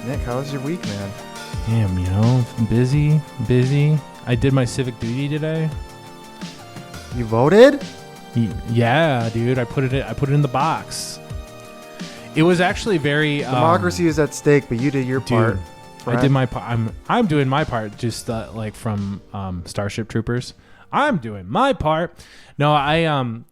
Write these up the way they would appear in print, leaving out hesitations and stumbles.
Nick, how was your week, man? Damn, busy. I did my civic duty today. You voted? Yeah, dude. I put it in the box. It was actually very Democracy is at stake, but you did your part. Dude, I did my part. I'm doing my part. Just like from Starship Troopers. I'm doing my part. No, I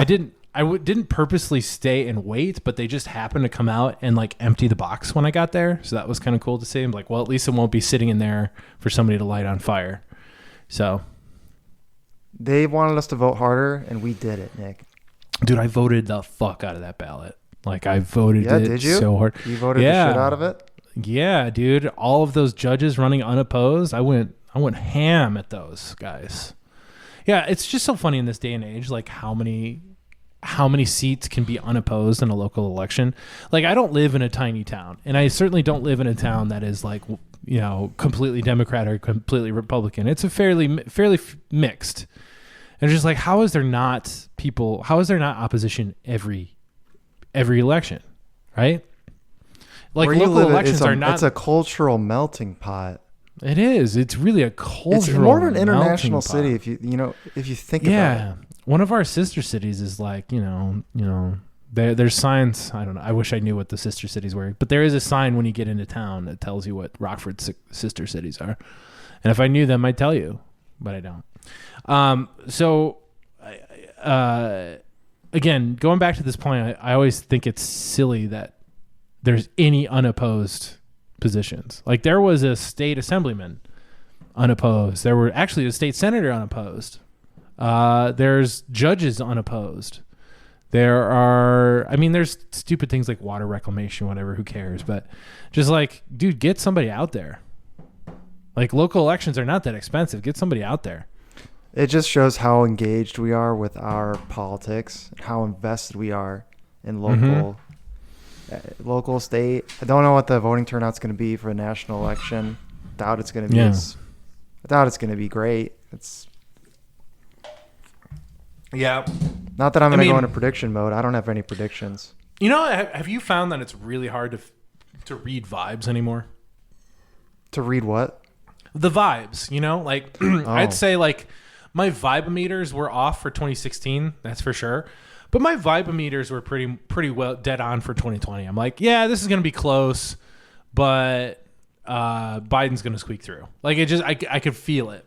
didn't purposely stay and wait, but they just happened to come out and like empty the box when I got there. So that was kind of cool to see. I'm like, well, at least it won't be sitting in there for somebody to light on fire. So they wanted us to vote harder, and we did it, Nick. Dude, I voted the fuck out of that ballot. Like I voted did you? So hard. You voted the shit out of it? Yeah, dude. All of those judges running unopposed, I went ham at those guys. Yeah, it's just so funny in this day and age, like how many seats can be unopposed in a local election. Like, I don't live in a tiny town, and I certainly don't live in a town that is like, you know, completely Democrat or completely Republican. It's a fairly mixed. And it's just like, how is there not opposition every election, right? Like, where local elections are not. It's a cultural melting pot. It is. It's really a cultural. It's more of an international city if you think about it. Yeah. One of our sister cities is like, you know, there's signs. I don't know. I wish I knew what the sister cities were, but there is a sign when you get into town that tells you what Rockford's sister cities are. And if I knew them, I'd tell you, but I don't. Again, going back to this point, I always think it's silly that there's any unopposed positions. Like, there was a state assemblyman unopposed. There were actually a state senator unopposed. There's judges unopposed. There's stupid things like water reclamation, whatever, who cares? But just like, dude, get somebody out there. Like, local elections are not that expensive. Get somebody out there. It just shows how engaged we are with our politics, how invested we are in local, state. I don't know what the voting turnout's going to be for a national election. Doubt it's going to be. I doubt it's going to be great. Yeah. Not that I'm going to go into prediction mode. I don't have any predictions. You know, have you found that it's really hard to read vibes anymore? To read what? The vibes, you know? Like, I'd say, like, my vibe-meters were off for 2016, that's for sure. But my vibe-meters were pretty well dead on for 2020. I'm like, yeah, this is going to be close, but Biden's going to squeak through. Like, it just, I could feel it.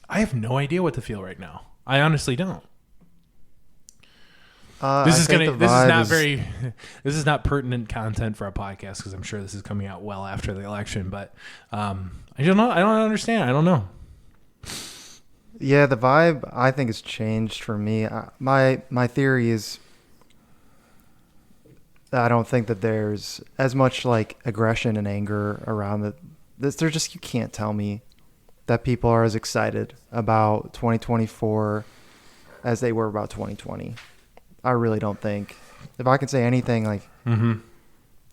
I have no idea what to feel right now. I honestly don't. This is not pertinent content for our podcast because I'm sure this is coming out well after the election. But I don't know. I don't understand. I don't know. Yeah, the vibe I think has changed for me. My theory is I don't think that there's as much like aggression and anger around it. There's just, you can't tell me that people are as excited about 2024 as they were about 2020. I really don't think. If I can say anything like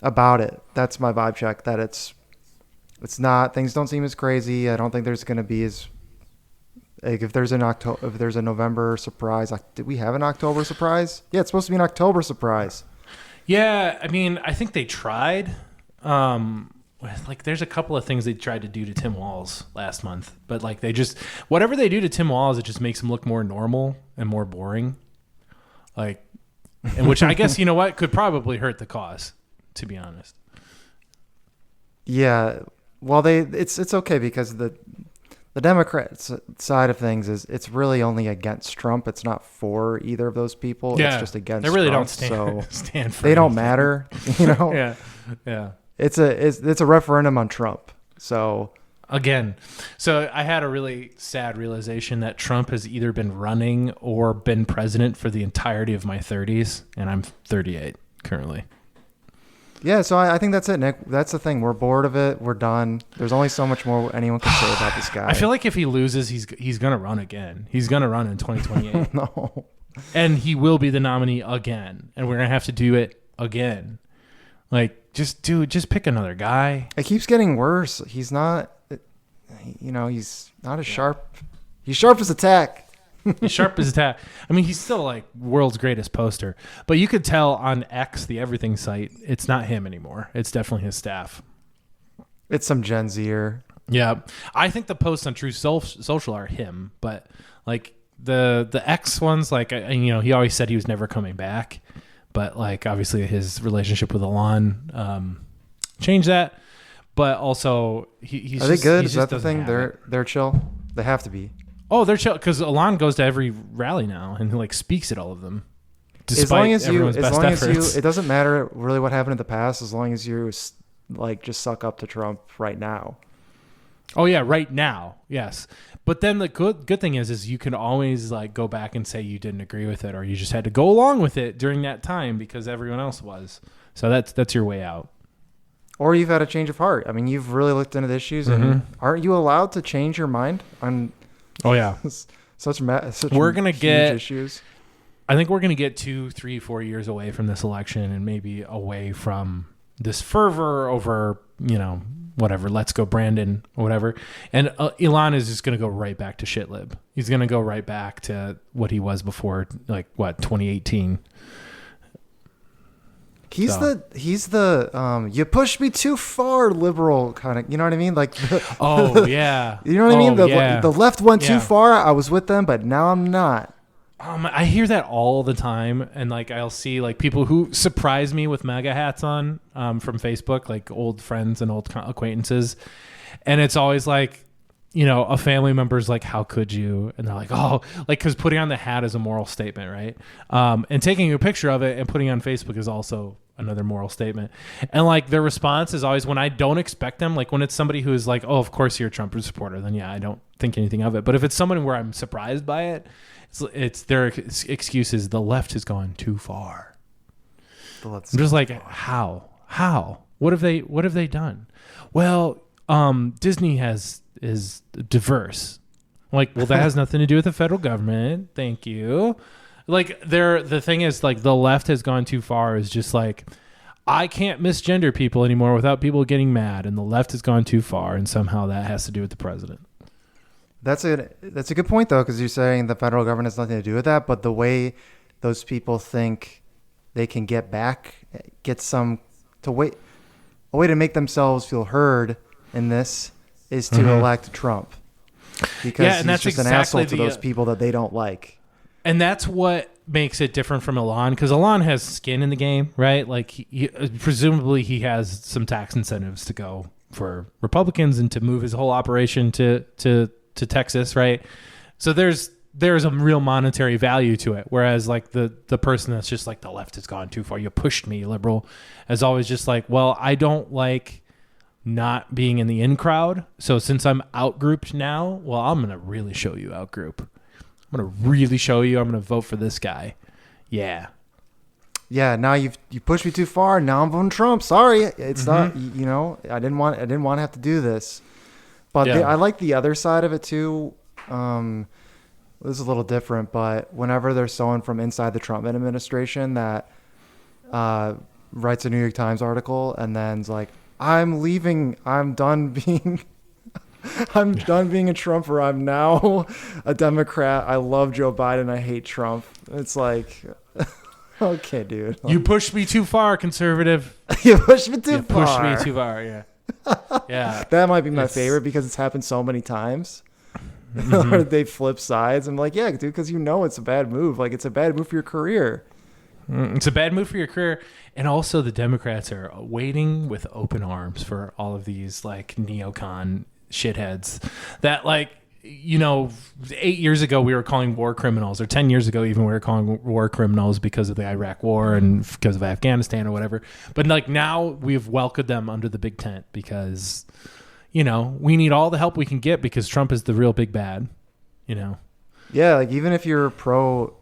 about it, that's my vibe check. That it's not, things don't seem as crazy. I don't think there's going to be as like if there's a November surprise. Like, did we have an October surprise? Yeah, it's supposed to be an October surprise. Yeah, I mean, I think they tried. Like, there's a couple of things they tried to do to Tim Walz last month, but like whatever they do to Tim Walz, it just makes him look more normal and more boring. Like, and which I guess, you know what, could probably hurt the cause, to be honest. Yeah, well, it's okay because the Democrats side of things is it's really only against Trump. It's not for either of those people. Yeah, it's just against they really Trump, don't stand for they don't matter, you know. Yeah. It's a referendum on Trump. So again, I had a really sad realization that Trump has either been running or been president for the entirety of my 30s, and I'm 38 currently. Yeah, so I think that's it, Nick. That's the thing. We're bored of it. We're done. There's only so much more anyone can say about this guy. I feel like if he loses, he's gonna run again. He's gonna run in 2028. No, and he will be the nominee again, and we're gonna have to do it again. Like, just pick another guy. It keeps getting worse. He's not, he's not as sharp. He's sharp as a tack. He's sharp as a tack. I mean, he's still like world's greatest poster, but you could tell on X, the everything site, it's not him anymore. It's definitely his staff. It's some Gen Zer. Yeah, I think the posts on True Social are him, but like the X ones, like he always said he was never coming back, but like obviously his relationship with Elon changed that. But also he's are they good? He Is that the thing? They're chill. They have to be. Oh, they're chill because Elon goes to every rally now and like speaks at all of them. Despite everyone's best efforts. It doesn't matter really what happened in the past as long as you like just suck up to Trump right now. Oh yeah, right now, yes. But then the good thing is you can always like go back and say you didn't agree with it or you just had to go along with it during that time because everyone else was. So that's your way out. Or you've had a change of heart. I mean, you've really looked into the issues, and aren't you allowed to change your mind on? Oh yeah, such we're gonna huge get issues. I think we're gonna get 2, 3, 4 years away from this election, and maybe away from this fervor over whatever. Let's go, Brandon, or whatever. And Elon is just gonna go right back to shitlib. He's gonna go right back to what he was before, like 2018. He's the you pushed me too far liberal kind of, you know what I mean? Like oh yeah. You know what I mean? The left went too Yeah. far. I was with them, but now I'm not. I hear that all the time, and like I'll see like people who surprise me with MAGA hats on from Facebook, like old friends and old acquaintances, and it's always like a family member's like, how could you? And they're like, oh, like, because putting on the hat is a moral statement, right? And taking a picture of it and putting it on Facebook is also another moral statement. And like their response is always when I don't expect them, like when it's somebody who is like, oh, of course you're a Trump supporter, then yeah, I don't think anything of it. But if it's someone where I'm surprised by it, it's their excuse is the left has gone too far. I'm just like, how? What have they done? Well, Disney is diverse. Like, well, that has nothing to do with the federal government. Thank you. Like, the thing is, like, the left has gone too far. Is just like, I can't misgender people anymore without people getting mad, and the left has gone too far, and somehow that has to do with the president. That's a good point though, because you're saying the federal government has nothing to do with that, but the way those people think they can get a way to make themselves feel heard in this is to elect Trump, because he's just an asshole to those people that they don't like. And that's what makes it different from Elon, because Elon has skin in the game, right? Like presumably he has some tax incentives to go for Republicans and to move his whole operation to Texas, right? So there's a real monetary value to it. Whereas like the person that's just like the left has gone too far, you pushed me, liberal, is always just like, well, I don't like not being in the in crowd. So since I'm outgrouped now, well, I'm going to really show you outgroup. I'm going to really show you. I'm going to vote for this guy. Yeah. Yeah. Now you pushed me too far. Now I'm voting Trump. Sorry. It's not, I didn't want to have to do this, but I like the other side of it too. This is a little different, but whenever there's someone from inside the Trump administration that writes a New York Times article and then's like, I'm leaving. I'm done being a Trumper. I'm now a Democrat. I love Joe Biden. I hate Trump. It's like, okay, dude. You pushed me too far, conservative. You pushed me too far. Pushed me too far. Yeah. Yeah. That might be my favorite because it's happened so many times. Or they flip sides. I'm like, yeah, dude, because it's a bad move. Like, it's a bad move for your career. It's a bad move for your career. And also the Democrats are waiting with open arms for all of these like neocon shitheads that 8 years ago we were calling war criminals, or 10 years ago even we were calling war criminals because of the Iraq war and because of Afghanistan or whatever. But like now we've welcomed them under the big tent because, we need all the help we can get because Trump is the real big bad, Yeah, like even if you're pro,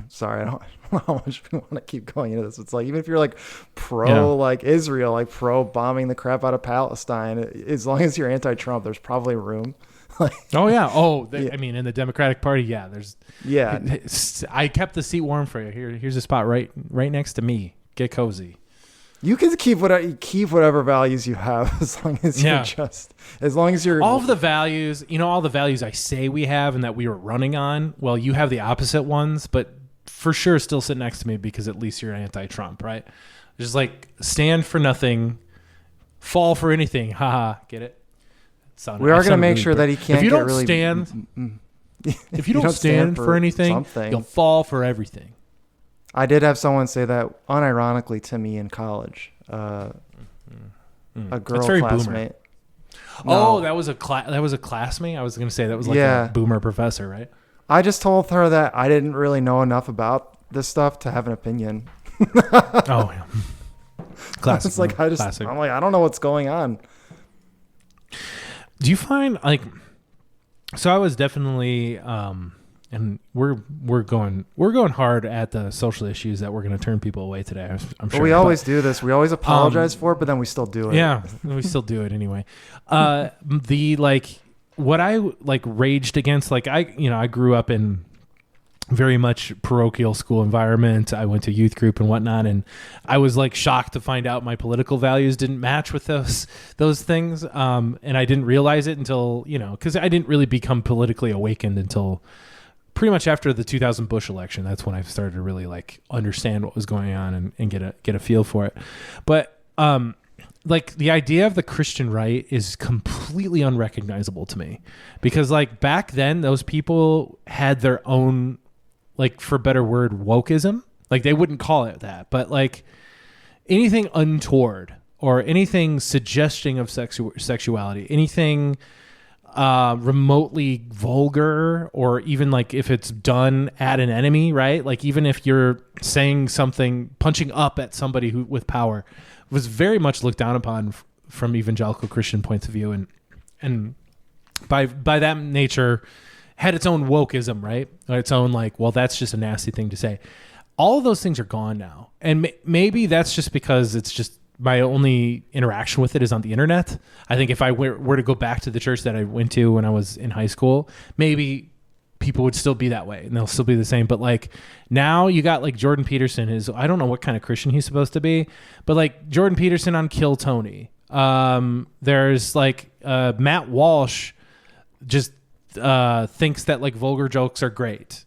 sorry, I don't know how much we want to keep going into this. It's like even if you're like pro like Israel, like pro bombing the crap out of Palestine, as long as you're anti-Trump, there's probably room. Oh yeah. I mean, in the Democratic Party, yeah. I kept the seat warm for you. Here's a spot right next to me. Get cozy. You can keep whatever values you have as long as you're all of the values, all the values I say we have and that we were running on. Well, you have the opposite ones, but for sure still sit next to me because at least you're anti-Trump, right? Just like stand for nothing, fall for anything. Haha, get it? We are going to make sure that he can't. If you get don't really, stand, if you don't stand for anything, you'll fall for everything. I did have someone say that unironically to me in college. A girl classmate. No. Oh, that was a classmate. I was going to say that was like a boomer professor, right? I just told her that I didn't really know enough about this stuff to have an opinion. Oh, yeah. Classic. It's like I'm like I don't know what's going on. Do you find like? So I was definitely. And we're going hard at the social issues that we're going to turn people away today. I'm sure. We always do this. We always apologize for it, but then we still do it. Yeah, we still do it anyway. What I raged against, I grew up in very much parochial school environment. I went to youth group and whatnot, and I was shocked to find out my political values didn't match with those things. And I didn't realize it until because I didn't really become politically awakened until pretty much after the 2000 Bush election. That's when I started to really understand what was going on and get a feel for it. But the idea of the Christian right is completely unrecognizable to me because back then those people had their own, for a better word, wokeism. They wouldn't call it that, but anything untoward or anything suggesting of sexuality, anything remotely vulgar, or even if it's done at an enemy, right? Even if you're saying something, punching up at somebody with power, was very much looked down upon from evangelical Christian points of view, and by that nature had its own wokeism, right? Its own well, that's just a nasty thing to say. All of those things are gone now, and maybe that's just because it's just my only interaction with it is on the internet. I think if I were to go back to the church that I went to when I was in high school, maybe people would still be that way and they'll still be the same. But now you got Jordan Peterson I don't know what kind of Christian he's supposed to be, but Jordan Peterson on Kill Tony. There's Matt Walsh just thinks that vulgar jokes are great.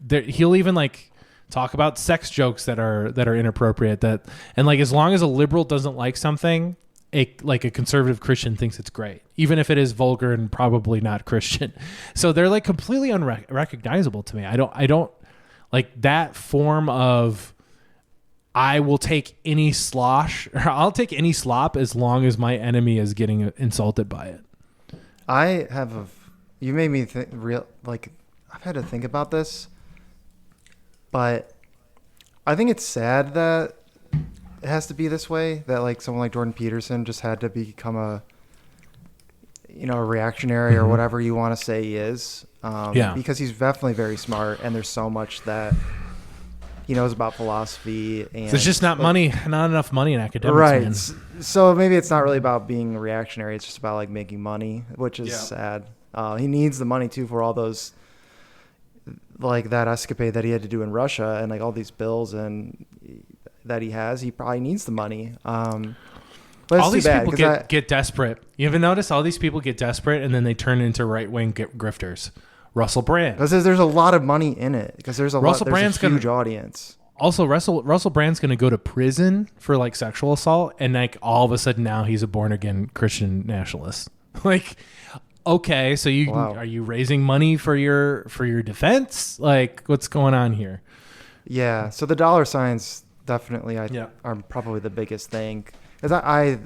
He'll even talk about sex jokes that are inappropriate, and as long as a liberal doesn't like something, a conservative Christian thinks it's great, even if it is vulgar and probably not Christian. So they're completely unrecognizable to me. I don't like that form of I will take any slosh, or I'll take any slop as long as my enemy is getting insulted by it. You made me think I've had to think about this. But I think it's sad that it has to be this way, that someone like Jordan Peterson just had to become a reactionary or whatever you want to say he is. Because he's definitely very smart, and there's so much that he knows about philosophy. And there's just not enough money in academics. Right. Man. So maybe it's not really about being reactionary. It's just about making money, which is sad. He needs the money too for all those that escapade that he had to do in Russia and all these bills and that he probably needs the money. But all these people get desperate. You ever notice all these people get desperate and then they turn into right-wing grifters? Russell Brand. Because there's a lot of money in it. Because there's a huge audience. Also, Russell Brand's going to go to prison for sexual assault, and all of a sudden now he's a born-again Christian nationalist. Okay, so are you raising money for your defense? What's going on here? Yeah, so the dollar signs definitely are probably the biggest thing. Because I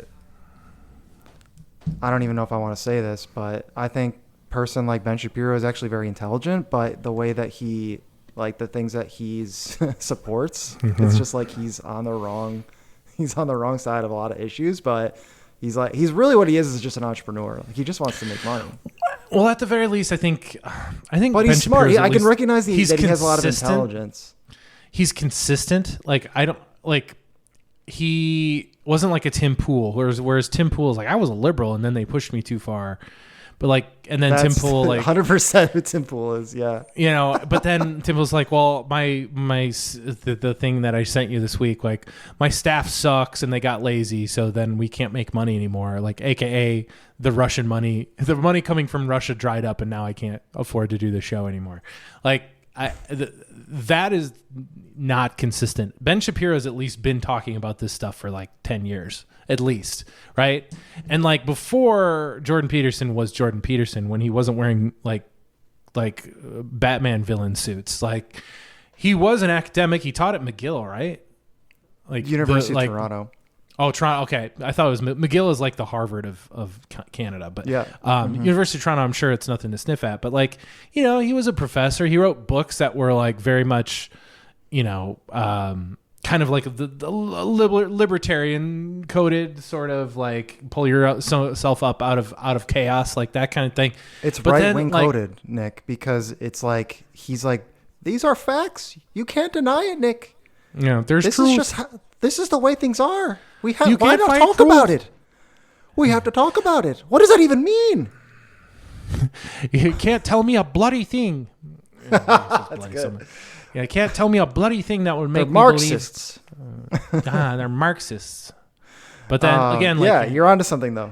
don't even know if I want to say this, but I think person like Ben Shapiro is actually very intelligent, but the way that he the things that he's supports, it's just he's on the wrong side of a lot of issues, but he's really what he is just an entrepreneur. He just wants to make money. Well, at the very least, I think. But Ben he's smart. I can recognize that he has a lot of intelligence. He's consistent. He wasn't like a Tim Pool, whereas Tim Pool is I was a liberal and then they pushed me too far. But like, and then Tim That's Pool, like 100% who Tim Pool is. Yeah. you know, but then Tim was like, well, the thing that I sent you this week, like my staff sucks and they got lazy. So then we can't make money anymore. Like, AKA the the money coming from Russia dried up and now I can't afford to do the show anymore. Like that is not consistent. Ben Shapiro's at least been talking about this stuff for like 10 years. At least, right? And like before Jordan Peterson was Jordan Peterson, when he wasn't wearing like Batman villain suits, like he was an academic. He taught at McGill, right? Like University of Toronto. Oh, Toronto. Okay, I thought it was McGill is like the Harvard of Canada, but yeah, University of Toronto. I'm sure it's nothing to sniff at, but like he was a professor. He wrote books that were like very much, kind of like the libertarian coded sort of like pull yourself up out of chaos, like that kind of thing. It's right wing coded, Nick, because it's like he's like, these are facts. You can't deny it, Nick. Yeah, there's this truth. is just this is the way things are. We have you why not talk truth. about it? We have to talk about it. What does that even mean? You can't tell me a bloody thing. That's good. Somewhere. Yeah, can't tell me a bloody thing that would make They're Marxists. Believe. They're Marxists. But then again, like, yeah, you're onto something though.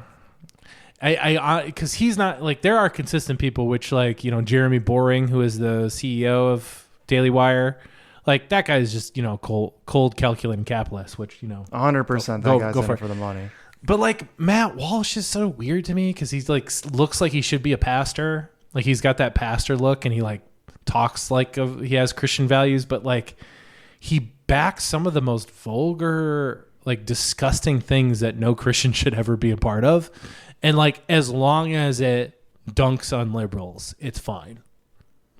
Because he's not like, there are consistent people, which like Jeremy Boring, who is the CEO of Daily Wire, like that guy is just cold calculating capitalist, which 100% that guy's in it for the money. But like Matt Walsh is so weird to me because he's like looks like he should be a pastor, like he's got that pastor look, and he like talks like he has Christian values, but like he backs some of the most vulgar, like disgusting things that no Christian should ever be a part of. And like, as long as it dunks on liberals, it's fine.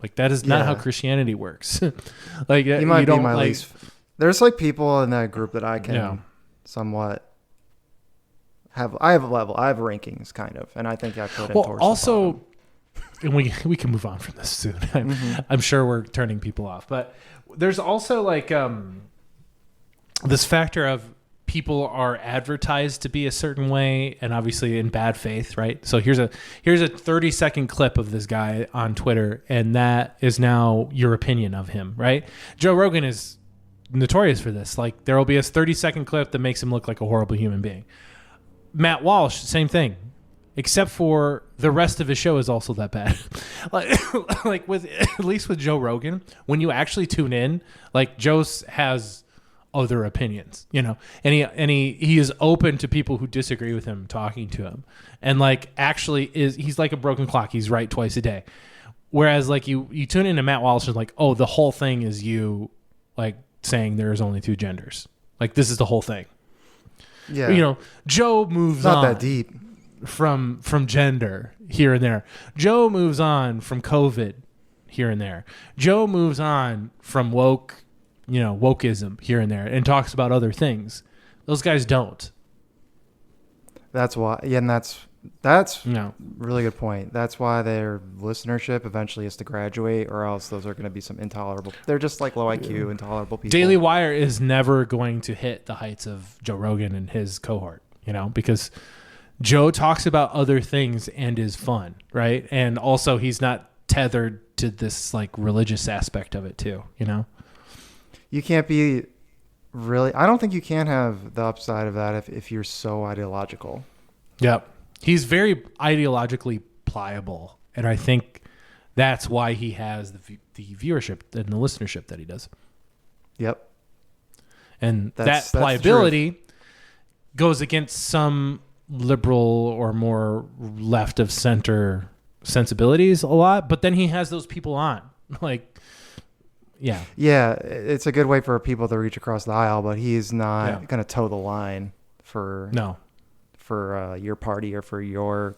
Like that is not how Christianity works. Like you might be my least. There's like people in that group that I can somewhat have. I have rankings kind of, and I think I put it towards also. And we can move on from this soon. I'm sure we're turning people off, but there's also like this factor of people are advertised to be a certain way, and obviously in bad faith, right? So here's a 30-second clip of this guy on Twitter, and that is now your opinion of him, right? Joe Rogan is notorious for this. Like there will be a 30-second clip that makes him look like a horrible human being. Matt Walsh, same thing. Except for the rest of his show is also that bad. like with at least with Joe Rogan, when you actually tune in, like Joe has other opinions, and he is open to people who disagree with him talking to him, and like actually he's like a broken clock. He's right twice a day. Whereas like you tune into Matt Walsh and like, oh, the whole thing is you like saying there's only two genders. Like this is the whole thing. Yeah. Joe moves on. Not that deep. From gender here and there. Joe moves on from COVID here and there. Joe moves on from wokeism here and there and talks about other things. Those guys don't. That's why. Yeah, and that's really good point. That's why their listenership eventually has to graduate, or else those are going to be some intolerable. They're just like low IQ, intolerable people. Daily Wire is never going to hit the heights of Joe Rogan and his cohort, because Joe talks about other things and is fun, right? And also he's not tethered to this like religious aspect of it too, You can't be really, I don't think you can have the upside of that if you're so ideological. Yep. He's very ideologically pliable, and I think that's why he has the viewership and the listenership that he does. Yep. And that pliability goes against some liberal or more left of center sensibilities a lot, but then he has those people on like it's a good way for people to reach across the aisle, but he's not going to toe the line for your party or for your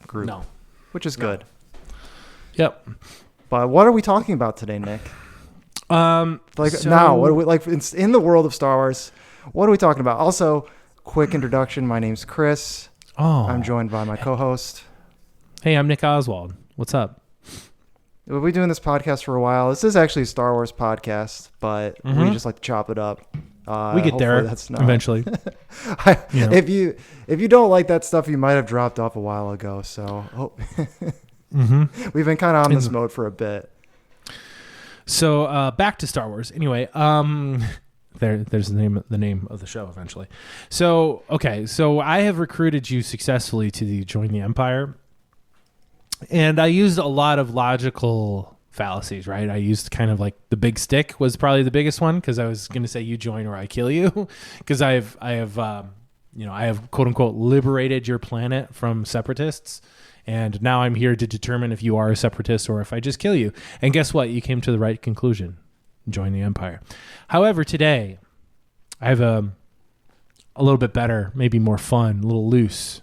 group, which is good. Yep. But what are we talking about today, Nick? Now what are we like in the world of Star Wars? What are we talking about? Also, quick introduction. My name's Chris. I'm joined by my co-host. Hey, I'm Nick Oswald. What's up? We've been doing this podcast for a while. This is actually a Star Wars podcast, but we just like to chop it up We get Hopefully there that's not. eventually. You know. If you don't like that stuff, you might have dropped off a while ago. So we've been kind of on this mode for a bit. So back to Star Wars. Anyway, there's the name of the show eventually. So okay, so I have recruited you successfully to join the Empire, and I used a lot of logical fallacies, right? I used kind of like the big stick was probably the biggest one, because I was going to say you join or I kill you, because I have quote unquote liberated your planet from separatists, and now I'm here to determine if you are a separatist or if I just kill you. And guess what? You came to the right conclusion. Join the Empire. However, today I have a little bit better, maybe more fun, a little loose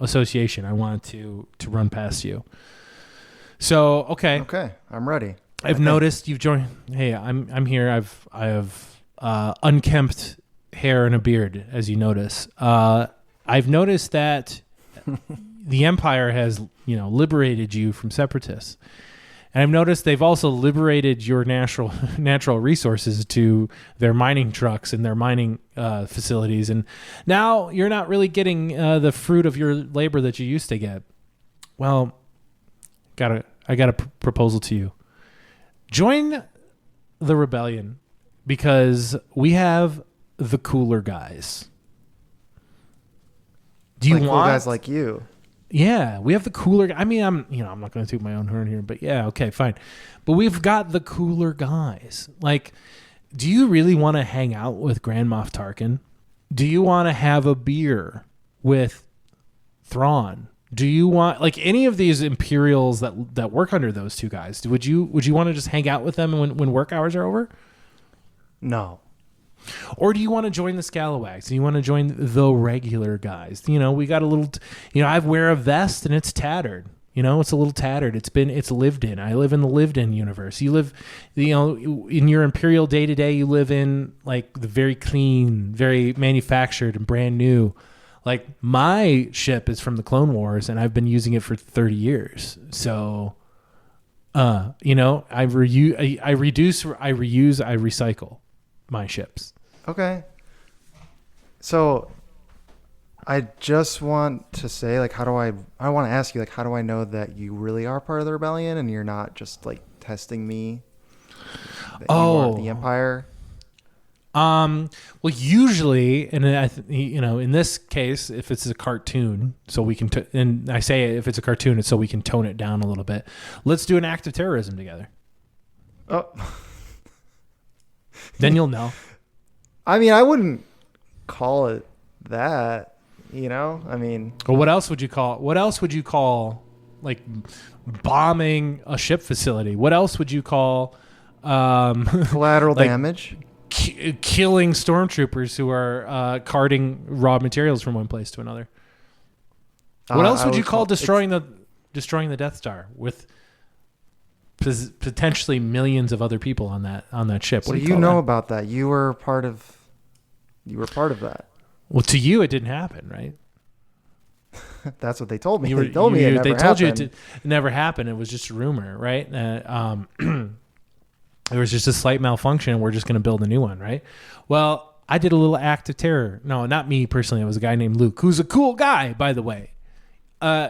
association I wanted to run past you. So okay, I'm ready. I've noticed you've joined. Hey, I'm here. I have unkempt hair and a beard, as you notice. I've noticed that the Empire has liberated you from separatists, and I've noticed they've also liberated your natural resources to their mining trucks and their mining facilities, and now you're not really getting the fruit of your labor that you used to get. Well, I got a proposal to you. Join the rebellion, because we have the cooler guys. Do you want cool guys like you? Yeah, we have the cooler. I mean, I'm not going to toot my own horn here, but yeah, okay, fine. But we've got the cooler guys. Like, do you really want to hang out with Grand Moff Tarkin? Do you want to have a beer with Thrawn? Do you want any of these Imperials that work under those two guys? Would you want to just hang out with them when work hours are over? No. Or do you want to join the Scalawags? Do you want to join the regular guys? We got a little. I wear a vest and it's tattered. It's a little tattered. It's lived in. I live in the lived in universe. You live, in your Imperial day to day. You live in like the very clean, very manufactured and brand new. Like, my ship is from the Clone Wars, and I've been using it for 30 years. So, I reuse, I recycle my ships. Okay. So, I just want to say, I want to ask you, how do I know that you really are part of the rebellion and you're not just, testing me? That you are the Empire? Well, usually, and in this case, if it's a cartoon, so we can, and I say if it's a cartoon, it's so we can tone it down a little bit. Let's do an act of terrorism together. Oh. Then you'll know. I mean, I wouldn't call it that, I mean. Well, what else would you call, bombing a ship facility? What else would you call, collateral damage? Killing stormtroopers who are carting raw materials from one place to another. What else would you call destroying the Death Star with potentially millions of other people on that ship? What do you know about that? You were part of that. Well, to you, it didn't happen, right? That's what they told me. They told me it never happened. They told you it never happened. It was just a rumor, right? There was just a slight malfunction. We're just going to build a new one, right? Well, I did a little act of terror. No, not me personally. It was a guy named Luke, who's a cool guy, by the way.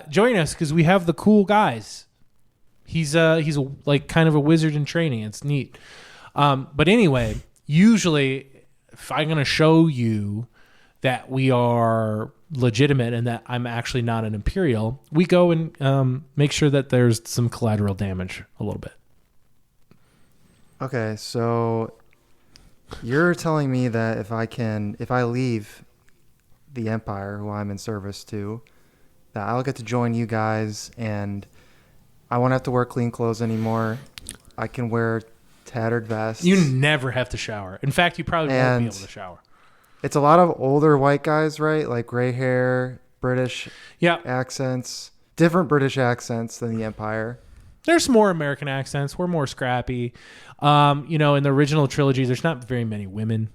Join us because we have the cool guys. He's kind of a wizard in training. It's neat. But anyway, usually, if I'm going to show you that we are legitimate and that I'm actually not an Imperial, we go and make sure that there's some collateral damage a little bit. Okay, so you're telling me that if I leave the Empire, who I'm in service to, that I'll get to join you guys and I won't have to wear clean clothes anymore. I can wear tattered vests. You never have to shower. In fact, you probably won't be able to shower. It's a lot of older white guys, right? Like gray hair, British accents, different British accents than the Empire. There's more American accents. We're more scrappy. In the original trilogy, there's not very many women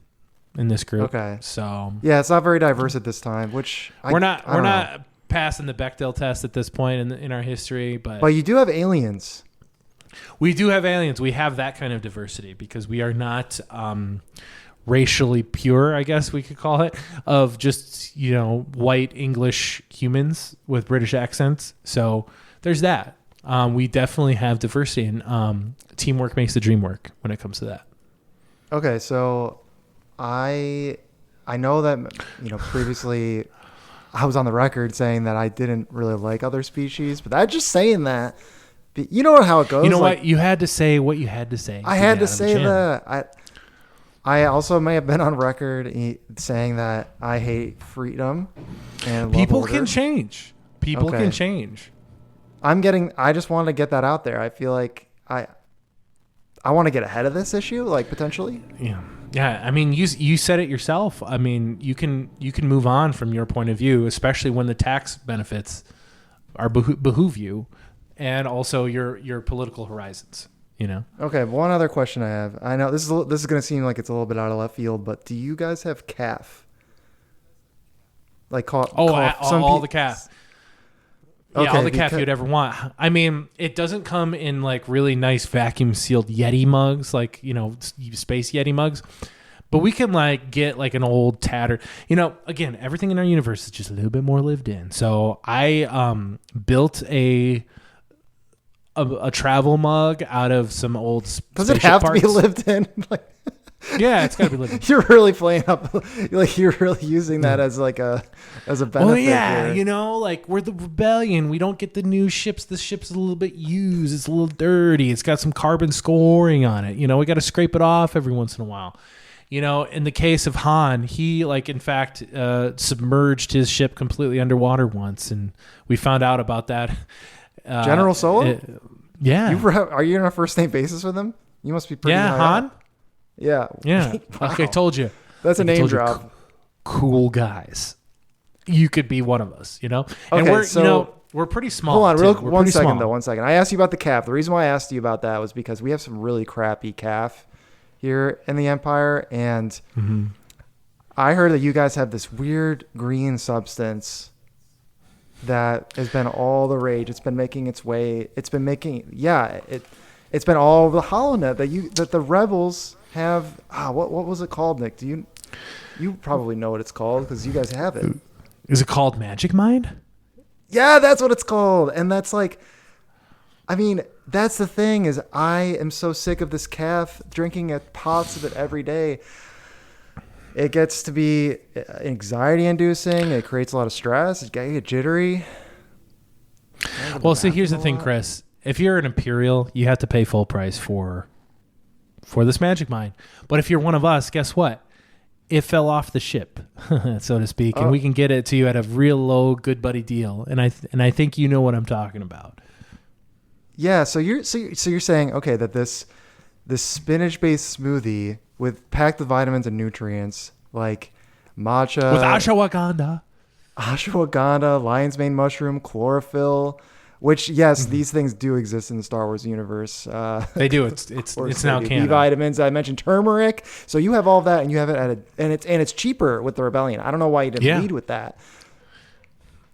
in this group. Okay. So yeah, it's not very diverse at this time, which we're not passing the Bechdel test at this point in our history, but you do have aliens. We do have aliens. We have that kind of diversity because we are not racially pure, I guess we could call it, of just, white English humans with British accents. So there's that. We definitely have diversity, and teamwork makes the dream work when it comes to that. Okay, so I know that, previously I was on the record saying that I didn't really like other species, but I'm just saying that. You know how it goes. You know what? You had to say what you had to say. I had to say that. I also may have been on record saying that I hate freedom and people love order. can change. People can change. I just wanted to get that out there. I feel like I want to get ahead of this issue, like potentially. Yeah. Yeah, I mean, you said it yourself. I mean, you can move on from your point of view, especially when the tax benefits are behoove you, and also your political horizons. Okay, one other question I have. I know this is going to seem like it's a little bit out of left field, but do you guys have calf? Like all the calf. Yeah, Okay, all the calf you'd ever want. I mean, it doesn't come in like really nice vacuum sealed Yeti mugs, like, space Yeti mugs. But we can like get like an old tattered, again, everything in our universe is just a little bit more lived in. So I built a travel mug out of some old Does it have to be lived in? Yeah, it's got to be lived in. You're really playing up, like you're really using that as like as a benefit. Well, yeah, here. like we're the rebellion. We don't get the new ships. The ship's a little bit used. It's a little dirty. It's got some carbon scoring on it. We got to scrape it off every once in a while. In the case of Han, he in fact submerged his ship completely underwater once, and we found out about that. General Solo? Yeah. Are you on a first name basis with him? You must be pretty high Han? up. Yeah. Yeah. Wow. Okay, told you. That's a name drop. Cool guys. You could be one of us, And Okay, we're pretty small. Hold on, We're one second small. though. 1 second. I asked you about the calf. The reason why I asked you about that was because we have some really crappy calf here in the Empire, and I heard that you guys have this weird green substance that has been all the rage. It's been making its way. It's been been all over the HoloNet that the rebels have. What was it called, Nick? You probably know what it's called because you guys have it. Is it called Magic Mind? Yeah, that's what it's called. And that's like, I mean, that's the thing is I am so sick of this calf drinking pots of it every day. It gets to be anxiety inducing. It creates a lot of stress. It gets jittery. Well, see, here's the thing, Chris. If you're an Imperial, you have to pay full price for this Magic Mind. But if you're one of us, guess what? It fell off the ship, so to speak, and we can get it to you at a real low, good buddy deal. And I think you know what I'm talking about. Yeah. So you're saying that this spinach-based smoothie packed with vitamins and nutrients like matcha with ashwagandha, lion's mane mushroom, chlorophyll. Which, yes, these things do exist in the Star Wars universe. They do. It's now canon. B vitamins. I mentioned turmeric. So you have all that, and you have it and it's cheaper with the Rebellion. I don't know why you didn't lead with that.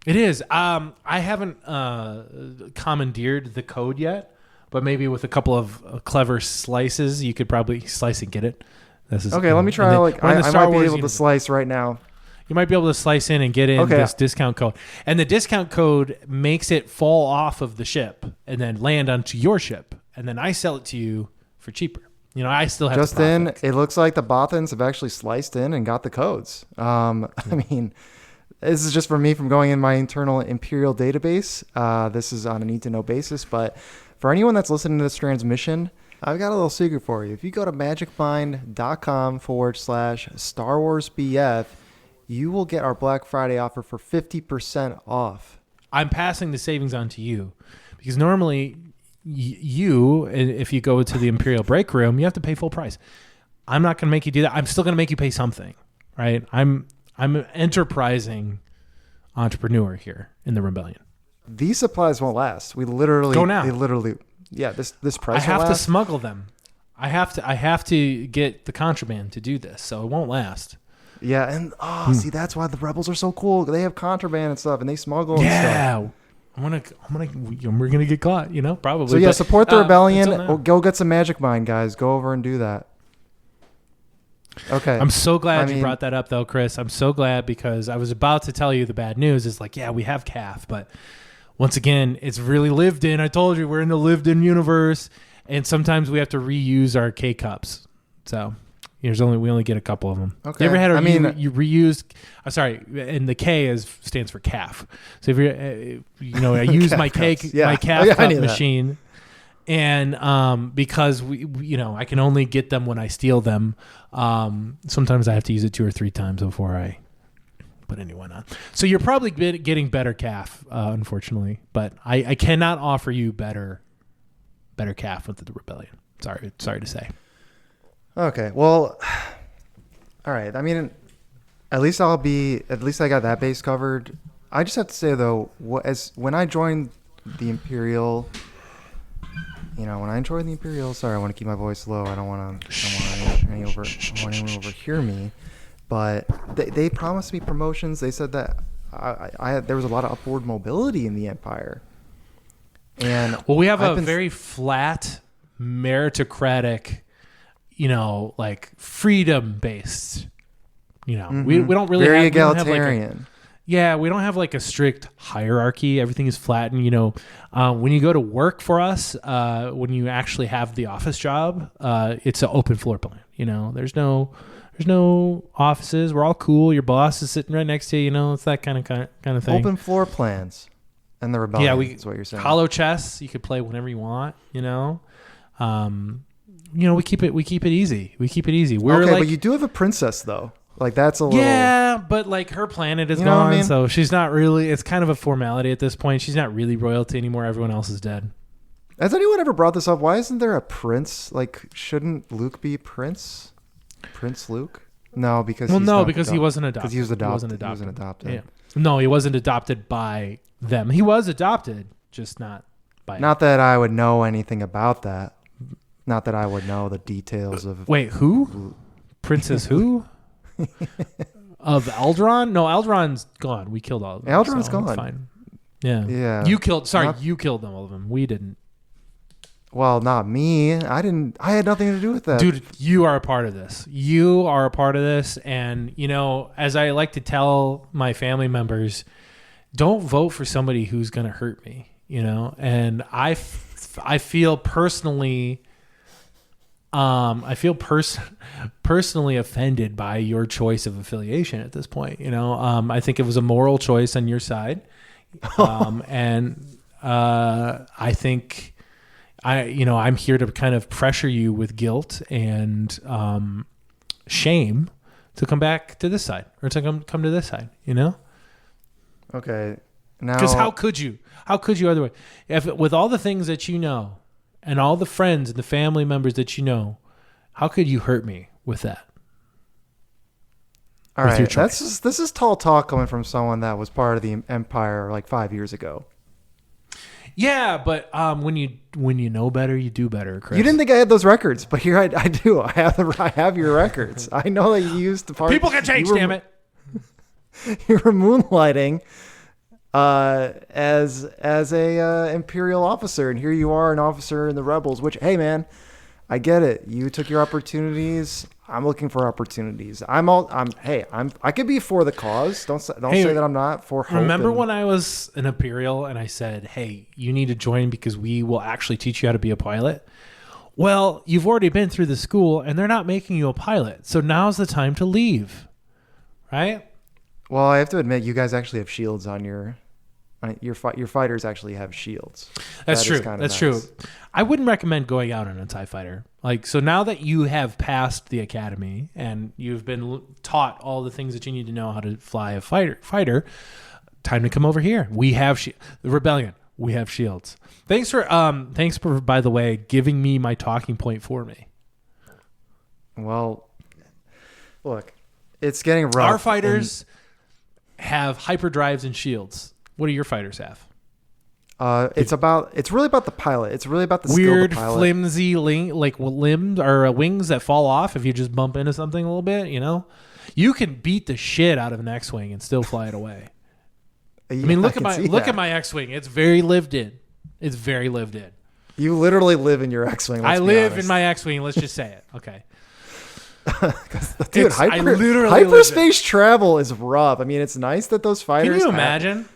It is. I haven't commandeered the code yet, but maybe with a couple of clever slices, you could probably slice and get it. Okay, let me try. I might be able to slice right now. You might be able to slice in and get in this discount code. And the discount code makes it fall off of the ship and then land onto your ship. And then I sell it to you for cheaper. I still have Justin, it looks like the Bothans have actually sliced in and got the codes. I mean, this is just for me from going in my internal Imperial database. This is on a need-to-know basis. But for anyone that's listening to this transmission, I've got a little secret for you. If you go to magicmind.com/Star Wars BF, you will get our Black Friday offer for 50% off. I'm passing the savings on to you because normally if you go to the Imperial break room, you have to pay full price. I'm not going to make you do that. I'm still going to make you pay something, right? I'm an enterprising entrepreneur here in the Rebellion. These supplies won't last. We literally go now. This price. I have to smuggle them. I have to get the contraband to do this, so it won't last. Yeah, and see, that's why the rebels are so cool. They have contraband and stuff, and they smuggle and stuff. we're gonna get caught, probably. So yeah, But, support the rebellion. until now. Go get some magic mind, guys. Go over and do that. Okay. I'm so glad I you mean- brought that up, though, Chris. I'm so glad because I was about to tell you the bad news. Is like, yeah, we have CAF, but once again, it's really lived in. I told you we're in the lived in universe, and sometimes we have to reuse our K cups. So we only get a couple of them. Okay. You ever had I mean- you reused? Sorry, and the K stands for calf. So if you're, I use my Calf cake, cups. Yeah. my calf Oh, yeah, I cup knew that. machine. And because I can only get them when I steal them. Sometimes I have to use it 2 or 3 times before I put a new one on. So you're probably getting better calf, unfortunately, but I cannot offer you better calf with the rebellion. Sorry to say. Okay. Well, all right. I mean, at least I got that base covered. I just have to say though, when I joined the Imperial, sorry, I want to keep my voice low. I don't want anyone to overhear me. But they promised me promotions. They said that there was a lot of upward mobility in the Empire. And we have a very flat, meritocratic, like freedom based. We don't really very we egalitarian. we don't have like a strict hierarchy. Everything is flattened. When you go to work for us, when you actually have the office job, it's an open floor plan. There's no offices. We're all cool. Your boss is sitting right next to you. It's that kind of thing. Open floor plans. And the rebellion is what you're saying. Hollow chess. You could play whenever you want. We keep it easy. We're but you do have a princess though. Like that's a little. Yeah, but like her planet is You know what gone, I mean? so she's not really. It's kind of a formality at this point. She's not really royalty anymore. Everyone else is dead. Has anyone ever brought this up? Why isn't there a prince? Like, shouldn't Luke be Prince? Prince Luke? No, because he wasn't adopted. Because he was adopted. He wasn't adopted. Yeah. No, he wasn't adopted by them. He was adopted, just not by. Not that I would know anything about that. Not that I would know the details of. Wait, who? Princess who? Of Eldron? No, Eldron's gone. We killed all of them. Eldron's so gone. It's fine. Yeah. Yeah. You killed them, all of them. We didn't. Well, not me. I didn't. I had nothing to do with that. Dude, you are a part of this. And, as I like to tell my family members, don't vote for somebody who's going to hurt me, And I feel personally, personally offended by your choice of affiliation at this point. I think it was a moral choice on your side. And I think I'm here to kind of pressure you with guilt and shame to come back to this side or to come to this side, Okay. Now, because how could you otherwise? With all the things that and all the friends and the family members that how could you hurt me with that? all with your right. choice? This is tall talk coming from someone that was part of the Empire like 5 years ago. Yeah, but when you know better, you do better, Chris. You didn't think I had those records, but here I do. I have your records. I know that you used the part. People can change, damn it. You were moonlighting as a Imperial officer, and here you are, an officer in the rebels. Which, hey, man, I get it. You took your opportunities. I'm looking for opportunities. I could be for the cause. Don't say that I'm not for hope. Remember when I was an Imperial and I said, "Hey, you need to join because we will actually teach you how to be a pilot." Well, you've already been through the school, and they're not making you a pilot. So now's the time to leave, right? Well, I have to admit, you guys actually have shields on your fighters. Actually have shields. That's true. That's That's true. I wouldn't recommend going out on a TIE fighter. So now that you have passed the academy and you've been taught all the things that you need to know how to fly a fighter, time to come over here. We have the rebellion. We have shields. Thanks for by the way giving me my talking point for me. Well, look, it's getting rough. Our fighters have hyperdrives and shields. What do your fighters have? It's really about the pilot. It's really about the weird, skill of the pilot. flimsy limbs or wings that fall off if you just bump into something a little bit. You can beat the shit out of an X-wing and still fly it away. I mean, look can see at that. my X-wing. It's very lived in. It's very lived in. You literally live in your X-wing. I live in my X-wing. Let's just say it. Okay. Dude, I literally hyperspace travel is rough. I mean, it's nice that those fighters. Can you imagine?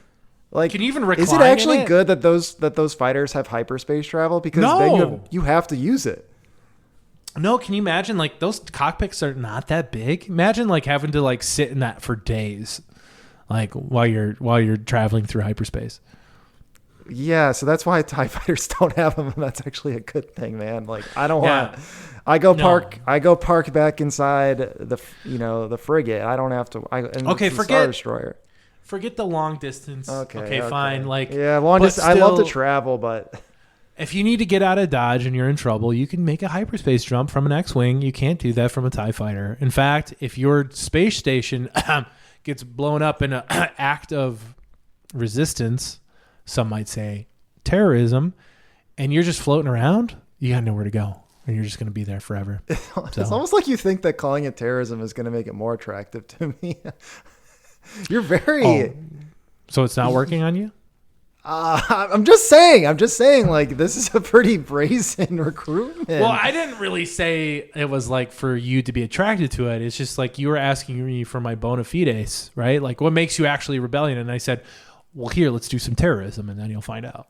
Like, can you even recline is it actually in it? good that those fighters have hyperspace travel? Because then you have to use it. No, can you imagine? Like, those cockpits are not that big. Imagine like having to like sit in that for days, like while you're traveling through hyperspace. Yeah, so that's why TIE fighters don't have them, and that's actually a good thing, man. Like, I don't want. I go park back inside the frigate. I don't have to. Okay, forget Star Destroyer. Forget the long distance. Okay, fine. Like, yeah, long distance. I love to travel, but if you need to get out of Dodge and you're in trouble, you can make a hyperspace jump from an X-wing. You can't do that from a TIE fighter. In fact, if your space station gets blown up in an act of resistance, some might say terrorism, and you're just floating around, you got nowhere to go. And you're just going to be there forever. It's almost like you think that calling it terrorism is going to make it more attractive to me. You're very... Oh, so it's not working on you? I'm just saying, like, this is a pretty brazen recruitment. Well, I didn't really say it was like for you to be attracted to it. It's just like you were asking me for my bona fides, right? Like, what makes you actually rebellion? And I said, well, here, let's do some terrorism, and then you'll find out.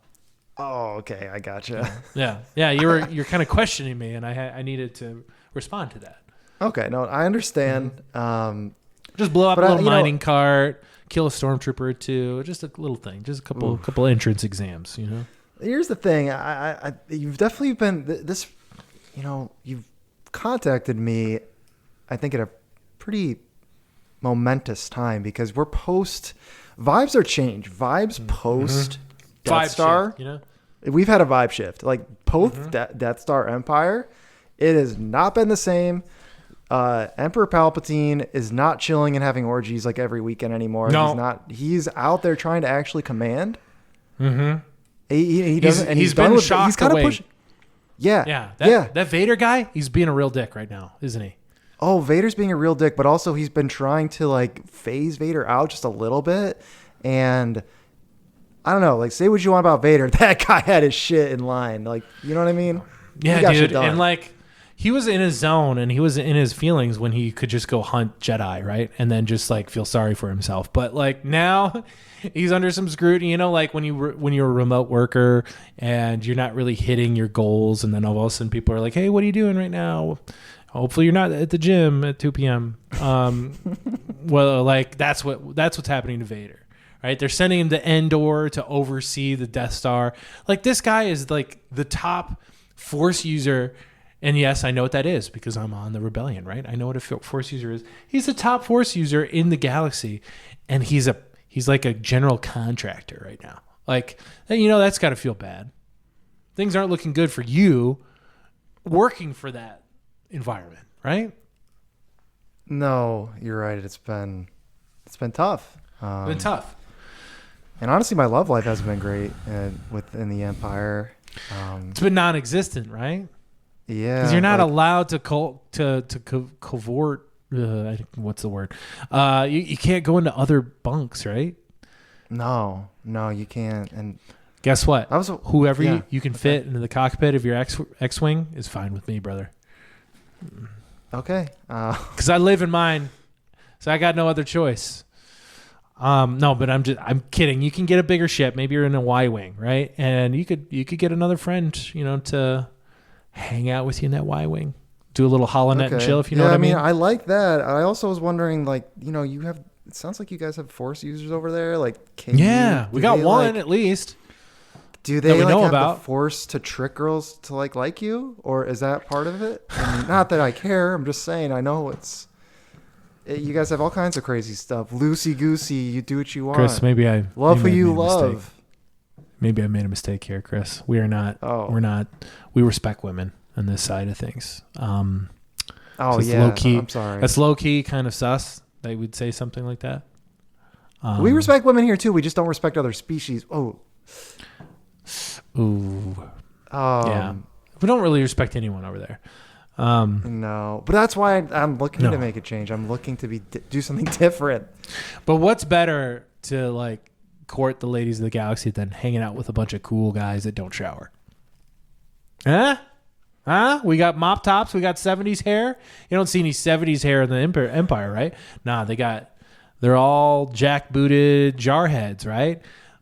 Oh, okay, I gotcha. Yeah. You're kind of questioning me, and I needed to respond to that. Okay, no, I understand. Just blow up a little mining cart, kill a stormtrooper or two, just a little thing, just a couple entrance exams. Here's the thing: you've definitely been this. You've contacted me, I think, at a pretty momentous time because we're post. Vibes are changed. Vibes post Death Star. Shift, We've had a vibe shift. Like post Death Star Empire, it has not been the same. Emperor Palpatine is not chilling and having orgies like every weekend anymore. No. He's out there trying to actually command. Mm-hmm. He doesn't. And he's done been with shocked He's kind of away. pushing. Yeah. That Vader guy, he's being a real dick right now, isn't he? Oh, Vader's being a real dick, but also he's been trying to like phase Vader out just a little bit. And I don't know, like, say what you want about Vader. That guy had his shit in line. Like, you know what I mean? Yeah, dude. And like, he was in his zone and he was in his feelings when he could just go hunt Jedi, right? And then just like feel sorry for himself. But like now he's under some scrutiny, like when you're a remote worker and you're not really hitting your goals. And then all of a sudden people are like, hey, what are you doing right now? Hopefully you're not at the gym at 2 p.m. Well, like that's what's happening to Vader, right? They're sending him to Endor to oversee the Death Star. Like, this guy is like the top Force user. And yes, I know what that is because I'm on the Rebellion, right? I know what a Force user is. He's the top Force user in the galaxy, and he's like a general contractor right now. Like, that's got to feel bad. Things aren't looking good for you working for that environment, right? No, you're right. It's been tough. It's been tough. And honestly, my love life hasn't been great within the Empire. It's been non-existent, right? Yeah, because you're not allowed to covert. What's the word? You can't go into other bunks, right? No, you can't. And guess what? Whoever you can fit into the cockpit of your X-wing is fine with me, brother. Okay. Because I live in mine, so I got no other choice. No, but I'm kidding. You can get a bigger ship. Maybe you're in a Y-wing, right? And you could get another friend, to hang out with you in that Y-wing. Do a little holonet and chill, if you know what I mean. I like that. I also was wondering, like, you have. It sounds like you guys have Force users over there. Like, we got one at least. Do they know have about the Force to trick girls to like you, or is that part of it? I mean, not that I care. I'm just saying. I know you guys have all kinds of crazy stuff. Loosey goosey, you do what you want. Chris, maybe I love who you love. Maybe I made a mistake here, Chris. We are not. Oh. We're not. We respect women on this side of things. So yeah. Low key. I'm sorry. That's low key, kind of sus. They would say something like that. We respect women here too. We just don't respect other species. Oh. Ooh. Yeah. We don't really respect anyone over there. No, but that's why I'm looking to make a change. I'm looking to do something different. But what's better to like court the ladies of the galaxy than hanging out with a bunch of cool guys that don't shower. Huh? We got mop tops. We got 70s hair. You don't see any 70s hair in the Empire, right? Nah, they're all jackbooted jarheads, right?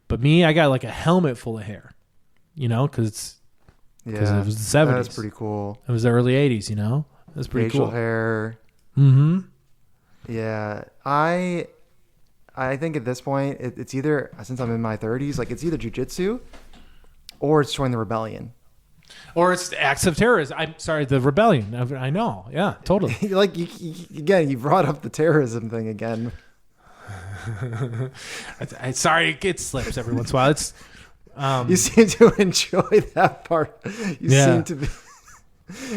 But me, I got like a helmet full of hair, because it was the 70s. That's pretty cool. It was the early 80s, It was pretty Facial cool. hair. Mm-hmm. Yeah, I think at this point it's either, since I'm in my 30s, like it's either jujitsu or it's join the rebellion. Or it's acts of terrorism. I'm sorry, the rebellion. I know. Yeah, totally. Like again, you brought up the terrorism thing again. Sorry, it slips every once in a while. It's you seem to enjoy that part. You seem to be.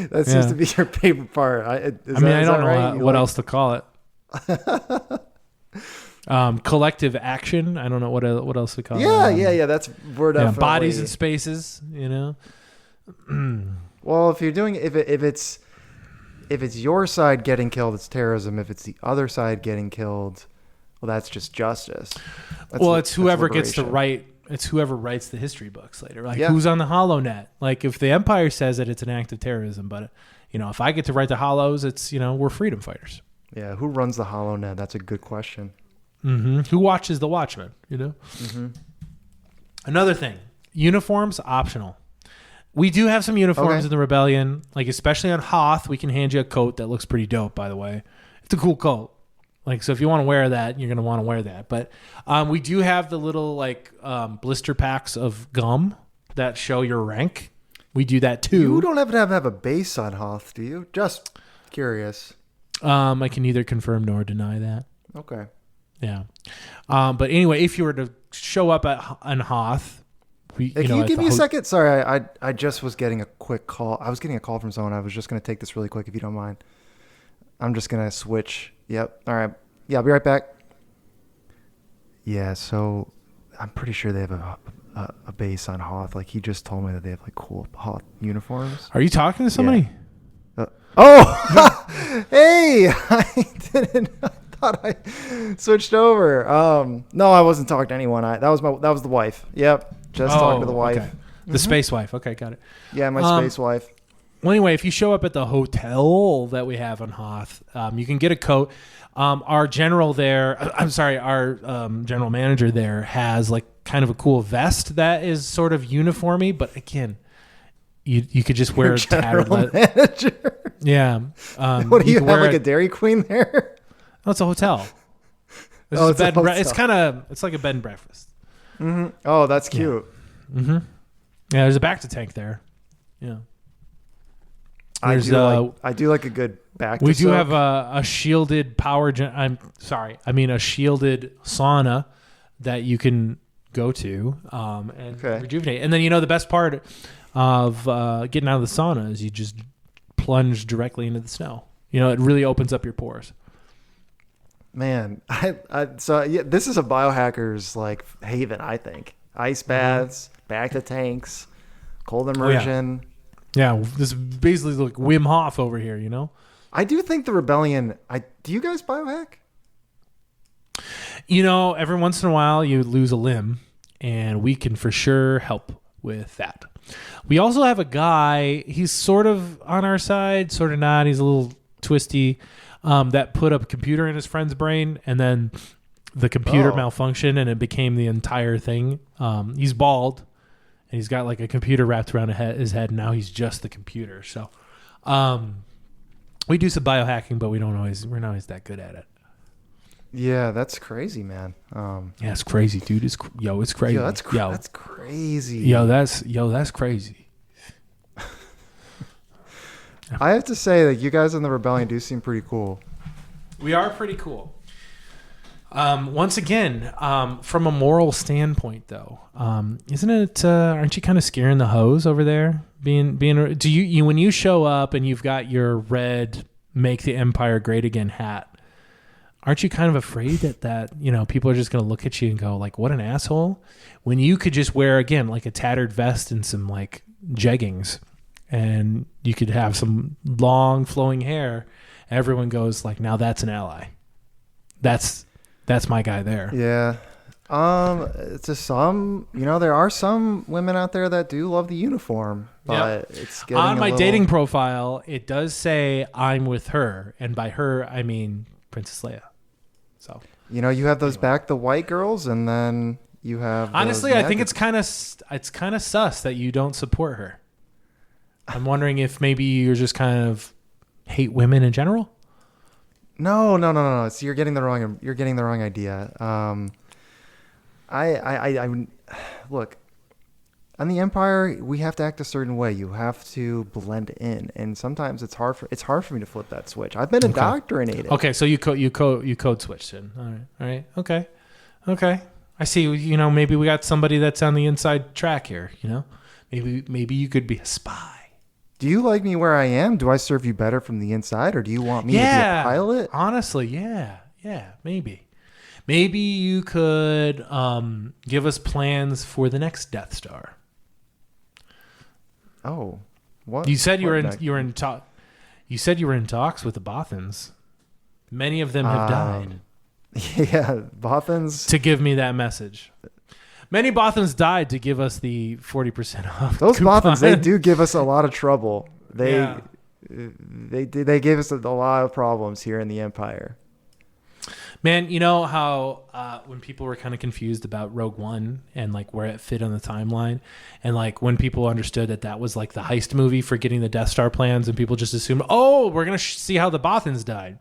That seems to be your favorite part. I don't know what else to call it. Collective action. I don't know what else to call it. Yeah. That's we're definitely bodies and spaces. Well, if you're doing if it's your side getting killed, it's terrorism. If it's the other side getting killed, well, that's just justice. It's whoever gets to write. It's whoever writes the history books later. Like who's on the HoloNet. Like if the Empire says it, it's an act of terrorism. But if I get to write the Hollows, it's we're freedom fighters. Yeah, who runs the HoloNet? That's a good question. Mm-hmm. Who watches the Watchmen? Mm-hmm. Another thing, uniforms optional. We do have some uniforms in the Rebellion, like especially on Hoth. We can hand you a coat that looks pretty dope. By the way, it's a cool coat. Like, so if you want to wear that, you're going to want to wear that. But we do have the little blister packs of gum that show your rank. We do that too. You don't have to have a base on Hoth, do you? Just curious. I can neither confirm nor deny that. Okay. Yeah. But anyway, if you were to show up on Hoth, can you give me a second? Sorry, I just was getting a quick call. I was getting a call from someone. I was just going to take this really quick if you don't mind. I'm just going to switch. Yep. All right. Yeah, I'll be right back. Yeah, so I'm pretty sure they have a base on Hoth. Like, he just told me that they have, like, cool Hoth uniforms. Are you talking to somebody? Yeah. Hey! I thought I switched over. No, I wasn't talking to anyone. That was the wife. Yep. Just talking to the wife. Okay. The space wife. Okay, got it. Yeah, my space wife. Well, anyway, if you show up at the hotel that we have on Hoth, you can get a coat. Our general there, our general manager there has like kind of a cool vest that is sort of uniformy, but again, you could just wear a tattered manager. Yeah. What do you have, like a Dairy Queen there? No, it's a hotel. It's like a bed and breakfast. Mm-hmm. Oh, that's cute. Yeah. Mm-hmm. Yeah, there's a back to tank there. Yeah. I do like a good back. We do have a shielded a shielded sauna that you can go to and rejuvenate. And then the best part of getting out of the sauna is you just plunge directly into the snow. It really opens up your pores. Man, this is a biohacker's like haven, I think. Ice baths, back to tanks, cold immersion. Yeah, this is basically like Wim Hof over here, I do think the Rebellion... do you guys biohack? Every once in a while you lose a limb, and we can for sure help with that. We also have a guy, he's sort of on our side, sort of not. He's a little twisty, that put a computer in his friend's brain, and then the computer malfunctioned, and it became the entire thing. He's bald. And he's got like a computer wrapped around his head. And now he's just the computer. So, we do some biohacking, but we're not always that good at it. Yeah, that's crazy, man. Yeah, it's crazy, dude. It's crazy. Yo, that's crazy. That's crazy. I have to say that you guys in the Rebellion do seem pretty cool. We are pretty cool. Once again, from a moral standpoint, though, isn't it? Aren't you kind of scaring the hoes over there? Do you when you show up and you've got your red "Make the Empire Great Again" hat? Aren't you kind of afraid that people are just going to look at you and go like, "What an asshole"? When you could just wear again like a tattered vest and some like jeggings, and you could have some long flowing hair. Everyone goes like, "Now that's an ally." That's my guy there. Yeah. To some, there are some women out there that do love the uniform, but it's getting on my a little... dating profile. It does say I'm with her, and by her I mean Princess Leia. So you have those back the white girls, and then you have... Honestly, I think it's kind of sus that you don't support her. I'm wondering if maybe you're just kind of hate women in general. No. So you're getting the wrong idea. I look, on the Empire, we have to act a certain way. You have to blend in, and sometimes it's hard for me to flip that switch. I've been indoctrinated. Okay, so you code switched in. All right. Okay. I see. Maybe we got somebody that's on the inside track here. Maybe you could be a spy. Do you like me where I am? Do I serve you better from the inside, or do you want me to be a pilot? Honestly, yeah, maybe. Maybe you could give us plans for the next Death Star. Oh, what? You said you were in talks with the Bothans. Many of them have died. Yeah, Bothans. To give me that message. Many Bothans died to give us the 40% off. Those coupon. Bothans, they do give us a lot of trouble. They gave us a lot of problems here in the Empire. Man, you know how when people were kind of confused about Rogue One and like where it fit on the timeline, and like when people understood that was like the heist movie for getting the Death Star plans, and people just assumed, oh, we're gonna see how the Bothans died.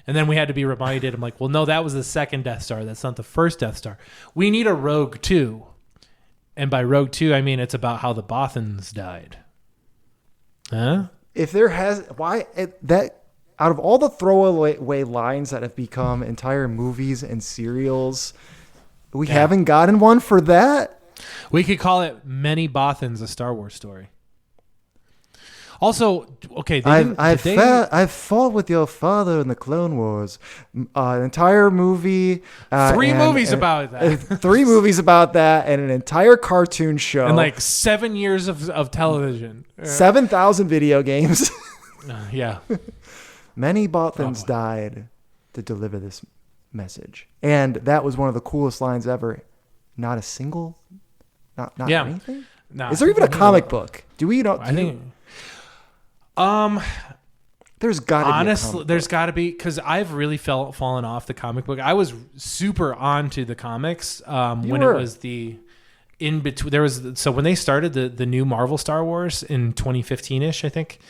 And then we had to be reminded, I'm like, well, no, that was the second Death Star. That's not the first Death Star. We need a Rogue 2. And by Rogue 2, I mean it's about how the Bothans died. Huh? If there has... Out of all the throwaway lines that have become entire movies and serials, we haven't gotten one for that? We could call it Many Bothans, a Star Wars story. Also, okay, I've fought with your father in the Clone Wars. An entire movie. Three movies about that. 3 movies about that, and an entire cartoon show. And like 7 years of television. 7,000 video games. Yeah. Many Bothans died to deliver this message. And that was one of the coolest lines ever. Not a single... Not anything? No. Is there even a comic book? Do we know... I think... There's got to be. Honestly, there's got to be, because I've really fallen off the comic book. I was super onto the comics when it was the in between. There was when they started the new Marvel Star Wars in 2015ish, I think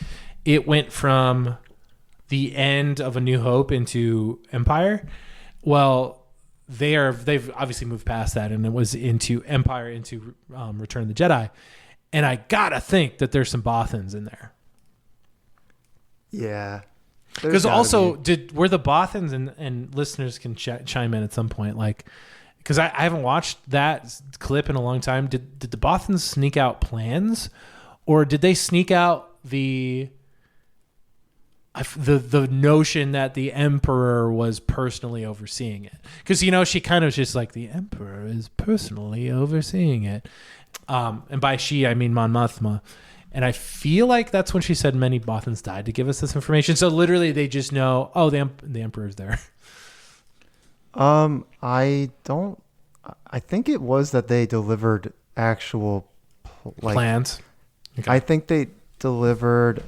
it went from the end of A New Hope into Empire. Well, they've obviously moved past that, and it was into Empire, into Return of the Jedi, and I gotta think that there's some Bothans in there. Yeah, because also were the Bothans, and listeners can chime in at some point, like, because I haven't watched that clip in a long time. Did the Bothans sneak out plans, or did they sneak out the notion that the Emperor was personally overseeing it? Because she kind of just like, the Emperor is personally overseeing it, and by she I mean Mon Mothma. And I feel like that's when she said many Bothans died to give us this information. So literally they just know, oh, the Emperor's there. I think it was that they delivered actual plans. Okay. I think they delivered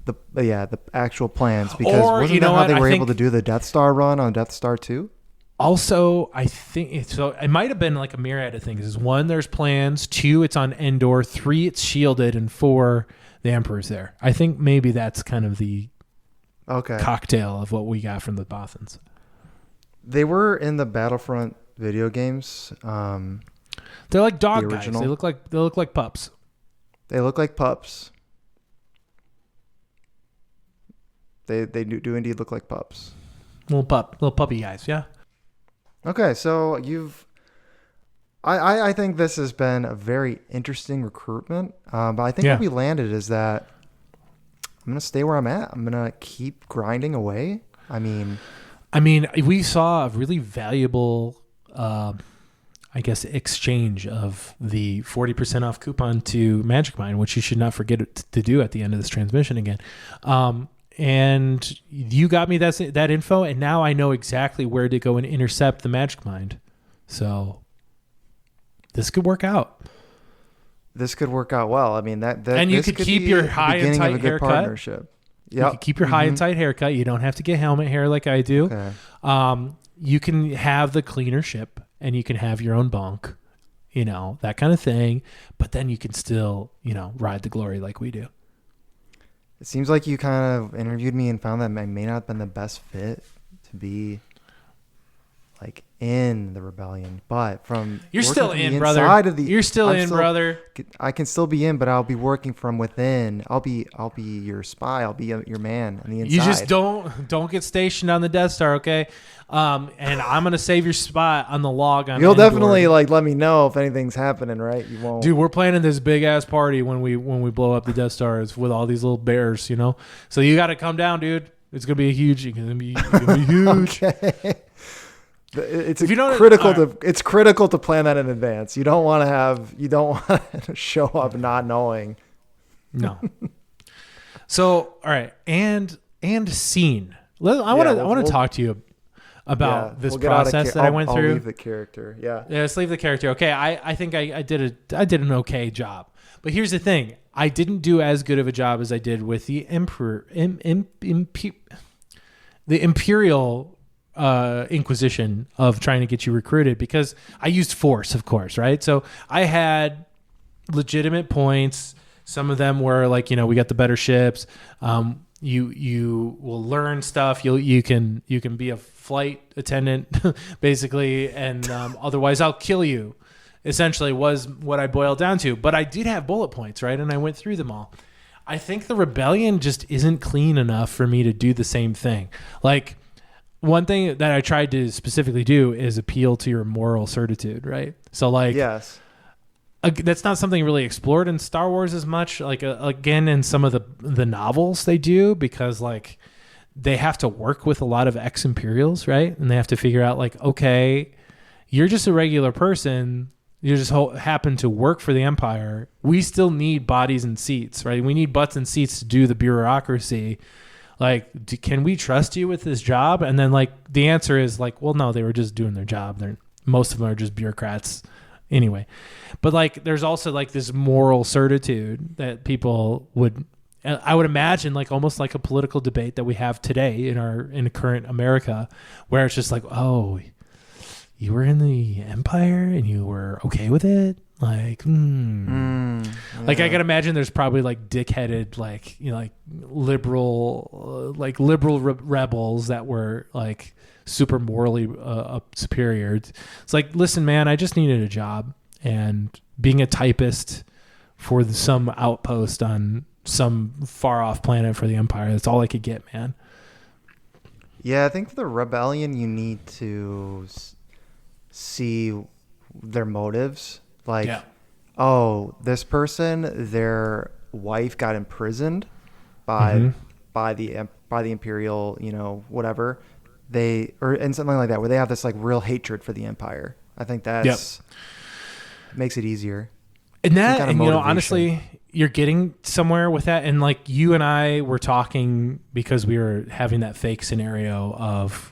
the actual plans, because wasn't that how they were able to do the Death Star run on Death Star 2? Also, I think it might have been like a myriad of things. 1, there's plans. 2, it's on Endor. 3, it's shielded. And 4, the Emperor's there. I think maybe that's kind of the cocktail of what we got from the Bothans. They were in the Battlefront video games. They're like dog guys. They look like pups. They look like pups. They do indeed look like pups. Little puppy guys, yeah. Okay, so I think this has been a very interesting recruitment, but I think what we landed is that I'm going to stay where I'm at. I'm going to keep grinding away. I mean, we saw a really valuable, exchange of the 40% off coupon to Magic Mind, which you should not forget to do at the end of this transmission again. And you got me that info, and now I know exactly where to go and intercept the Magic Mind. So this could work out. This could work out well. I mean, that and you this could could keep be your the high and beginning of tight a good haircut. partnership. You could keep your high and tight haircut. You don't have to get helmet hair like I do. Okay. You can have the cleaner ship, and you can have your own bunk, that kind of thing. But then you can still, ride the glory like we do. It seems like you kind of interviewed me and found that I may not have been the best fit to be like in the rebellion, but you're still in, brother. You're still in, brother. I can still be in, but I'll be working from within. I'll be your spy. I'll be your man on the inside. You just don't get stationed on the Death Star, okay? And I'm gonna save your spot on the log on. You'll Endor. definitely let me know if anything's happening, right? You won't, dude. We're planning this big ass party when we blow up the Death Stars with all these little bears, So you got to come down, dude. It's gonna be huge. It's gonna be huge. Okay. It's critical to plan that in advance. You don't want to show up not knowing. No. So, all right, and scene. I want to talk to you about this process that I went through. I'll leave the character. Yeah. Yeah, let's leave the character. Okay, I think I did an okay job. But here's the thing: I didn't do as good of a job as I did with the Emperor, the Imperial Inquisition of trying to get you recruited, because I used force, of course, right? So I had legitimate points. Some of them were like, we got the better ships. You will learn stuff. You can be a flight attendant basically, and otherwise I'll kill you. Essentially was what I boiled down to. But I did have bullet points, right? And I went through them all. I think the rebellion just isn't clean enough for me to do the same thing. Like, one thing that I tried to specifically do is appeal to your moral certitude, right? So, like, yes, that's not something really explored in Star Wars as much. Like, again, in some of the novels they do, because like they have to work with a lot of ex-Imperials, right? And they have to figure out like, okay, you're just a regular person. You just happen to work for the Empire. We still need bodies and seats, right? We need butts and seats to do the bureaucracy. Like, can we trust you with this job? And then, like, the answer is like, well, no, they were just doing their job. Most of them are just bureaucrats anyway. But like, there's also like this moral certitude that people I would imagine, like almost like a political debate that we have today in current America, where it's just like, oh, you were in the Empire and you were okay with it. Like, yeah. Like I can imagine there's probably like dickheaded, like, like liberal rebels that were like super morally superior. It's like, listen, man, I just needed a job, and being a typist for some outpost on some far off planet for the Empire, that's all I could get, man. Yeah, I think for the rebellion, you need to see their motives. Like, oh, this person, their wife got imprisoned by the Imperial, whatever. And something like that, where they have this like real hatred for the Empire. I think that's makes it easier. And that, kind of honestly, you're getting somewhere with that. And like you and I were talking because we were having that fake scenario of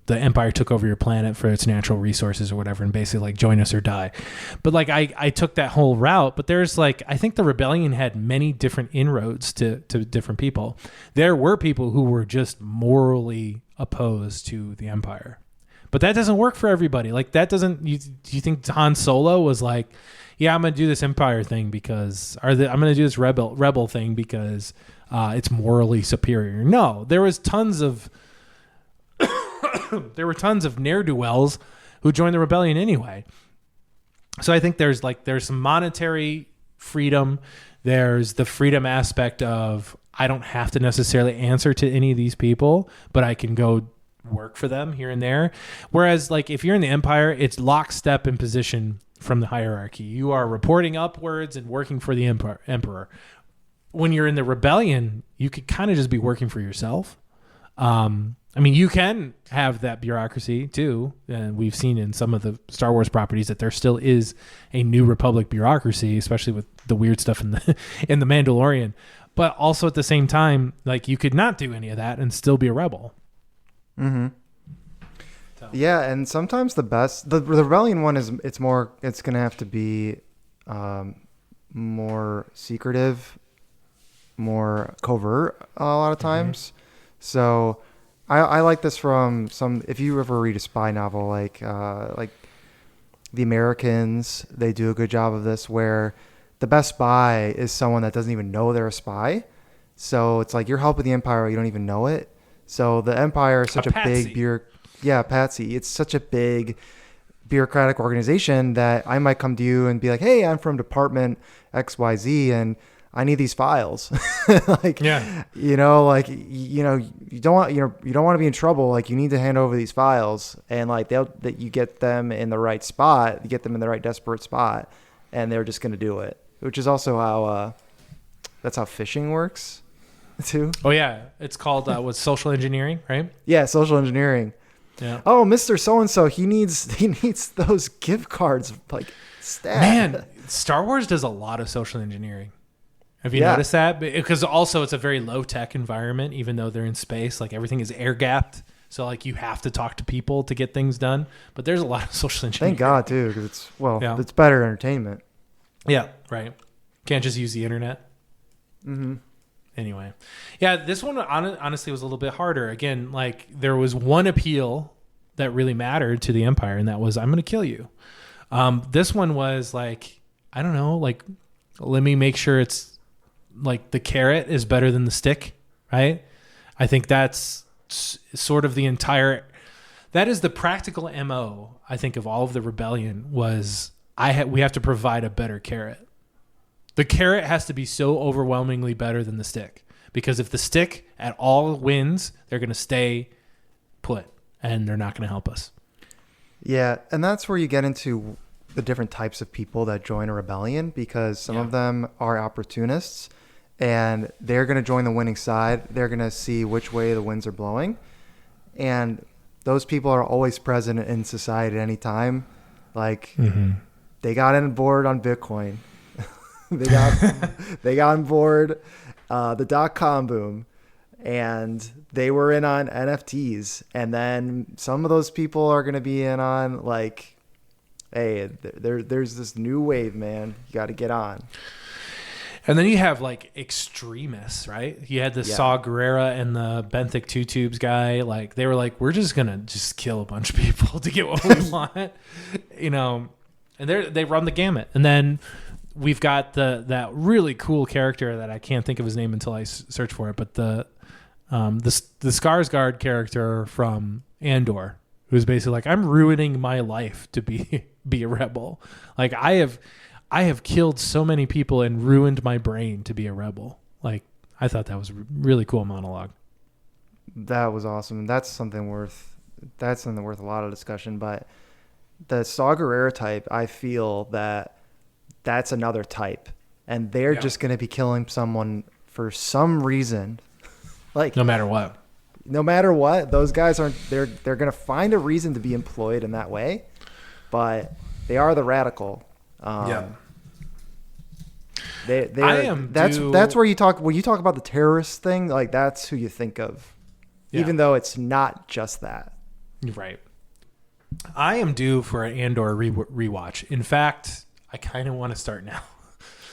the Empire took over your planet for its natural resources or whatever, and basically like join us or die. But like I took that whole route, but there's like, I think the rebellion had many different inroads to different people. There were people who were just morally opposed to the Empire, but that doesn't work for everybody. Like that doesn't, do you think Han Solo was like, yeah, I'm going to do this Empire thing because, I'm going to do this rebel thing because it's morally superior? No, there was tons of ne'er-do-wells who joined the rebellion anyway. So I think there's some monetary freedom. There's the freedom aspect of, I don't have to necessarily answer to any of these people, but I can go work for them here and there. Whereas like if you're in the Empire, it's lockstep in position from the hierarchy. You are reporting upwards and working for the emperor. When you're in the rebellion, you could kind of just be working for yourself. I mean, you can have that bureaucracy too, and we've seen in some of the Star Wars properties that there still is a New Republic bureaucracy, especially with the weird stuff in the Mandalorian. But also at the same time, like you could not do any of that and still be a rebel. Mm-hmm. So. Yeah, and sometimes the rebellion one is it's gonna have to be more secretive, more covert a lot of times. So I like this from if you ever read a spy novel like The Americans, they do a good job of this where the best spy is someone that doesn't even know they're a spy. So it's like you're helping the empire, you don't even know it. So the empire is such a big patsy. It's such a big bureaucratic organization that I might come to you and be like, "Hey, I'm from Department XYZ and I need these files." Like, you don't want you don't want to be in trouble. Like, you need to hand over these files, and like that you get them in the right spot, you get them in the right desperate spot, and they're just going to do it. Which is also how that's how phishing works, too. Oh yeah, it's called what's social engineering, right? Yeah, social engineering. Yeah. Oh, Mr. So-and-so, he needs those gift cards like stat. Man, Star Wars does a lot of social engineering. Have you noticed that? Because also it's a very low-tech environment, even though they're in space. Like, everything is air-gapped. So, like, you have to talk to people to get things done. But there's a lot of social engineering. Thank God, too, because it's better entertainment. Yeah, right. Can't just use the internet. Mm-hmm. Anyway. Yeah, this one honestly was a little bit harder. Again, like, there was one appeal that really mattered to the Empire, and that was, I'm going to kill you. This one was like, I don't know, like, let me make sure it's like the carrot is better than the stick, right? I think that's sort of that is the practical MO, I think, of all of the rebellion was we have to provide a better carrot. The carrot has to be so overwhelmingly better than the stick, because if the stick at all wins, they're going to stay put and they're not going to help us. Yeah, and that's where you get into the different types of people that join a rebellion, because some of them are opportunists and they're going to join the winning side. They're going to see which way the winds are blowing. And those people are always present in society at any time. Like, they got on board on Bitcoin. They got on board the .com boom, and they were in on NFTs. And then some of those people are going to be in on, like, hey, there's this new wave, man. You got to get on. And then you have, like, extremists, right? You had the Saw Gerrera and the Benthic Two Tubes guy. Like, they were like, we're just going to just kill a bunch of people to get what we want, and they run the gamut. And then we've got that really cool character that I can't think of his name until I search for it, but the Skarsgård character from Andor, who's basically like, I'm ruining my life to be a rebel. Like, I have killed so many people and ruined my brain to be a rebel. Like, I thought that was a really cool monologue. That was awesome. That's something worth a lot of discussion. But the Saw Gerrera type, I feel that's another type, and they're just going to be killing someone for some reason. Like, no matter what, those guys they're going to find a reason to be employed in that way, but they are the radical. That's where you talk, when you talk about the terrorist thing, like, that's who you think of, even though it's not just that. Right. I am due for an Andor rewatch. In fact, I kind of want to start now.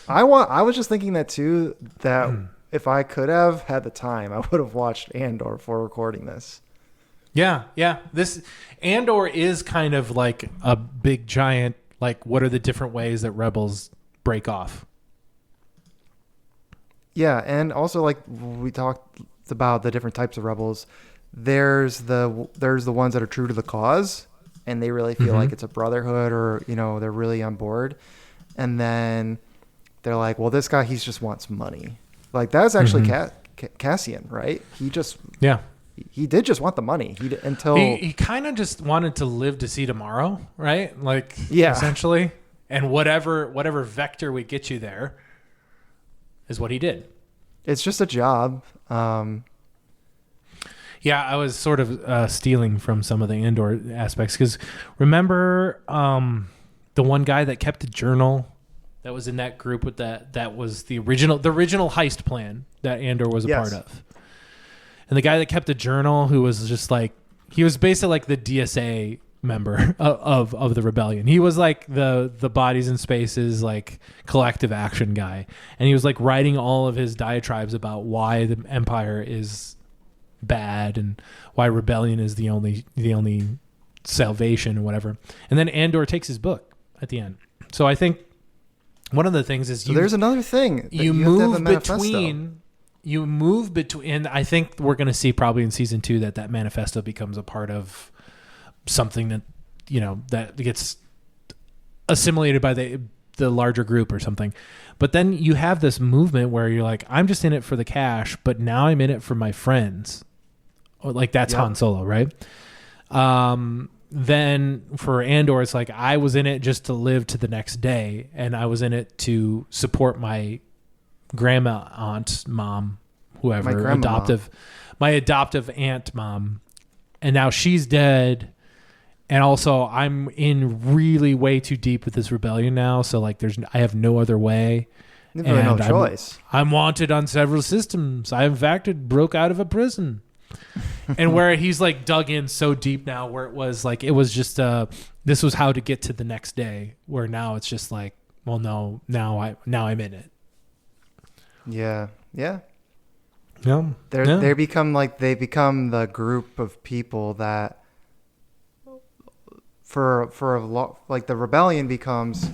I was just thinking that too, that if I could have had the time, I would have watched Andor before recording this. Yeah. This Andor is kind of like a big giant, like, what are the different ways that rebels break off? Yeah, and also, like, we talked about the different types of rebels. There's the ones that are true to the cause, and they really feel like it's a brotherhood, or they're really on board. And then they're like, well, this guy, he just wants money. Like, that's actually Cassian, right? He did just want the money. He kind of just wanted to live to see tomorrow, right? Like, essentially, and whatever vector would get you there is what he did. It's just a job. Yeah, I was sort of stealing from some of the Andor aspects, because remember the one guy that kept a journal that was in that group with that was the original heist plan that Andor was a part of. And the guy that kept a journal, who was just like, He was basically like the DSA member of the rebellion. He was like the bodies and spaces like collective action guy, and he was like writing all of his diatribes about why the Empire is bad and why rebellion is the only salvation or whatever. And then Andor takes his book at the end. So I think one of the things is there's another thing you move between. You move between, and I think we're going to see probably in season 2 that manifesto becomes a part of something that, that gets assimilated by the larger group or something. But then you have this movement where you're like, I'm just in it for the cash, but now I'm in it for my friends. Like that's Han Solo, right? Then for Andor, it's like I was in it just to live to the next day, and I was in it to support my grandma, aunt, mom, whoever, my adoptive aunt, mom, and now she's dead. And also I'm in really way too deep with this rebellion now. So like I have no other way. There's really no choice. I'm wanted on several systems. I in fact broke out of a prison. And where he's like dug in so deep now, where it was like, it was just, this was how to get to the next day, where now it's just like, well, no, now I'm in it. Yeah. Yeah. They become the group of people that like the rebellion becomes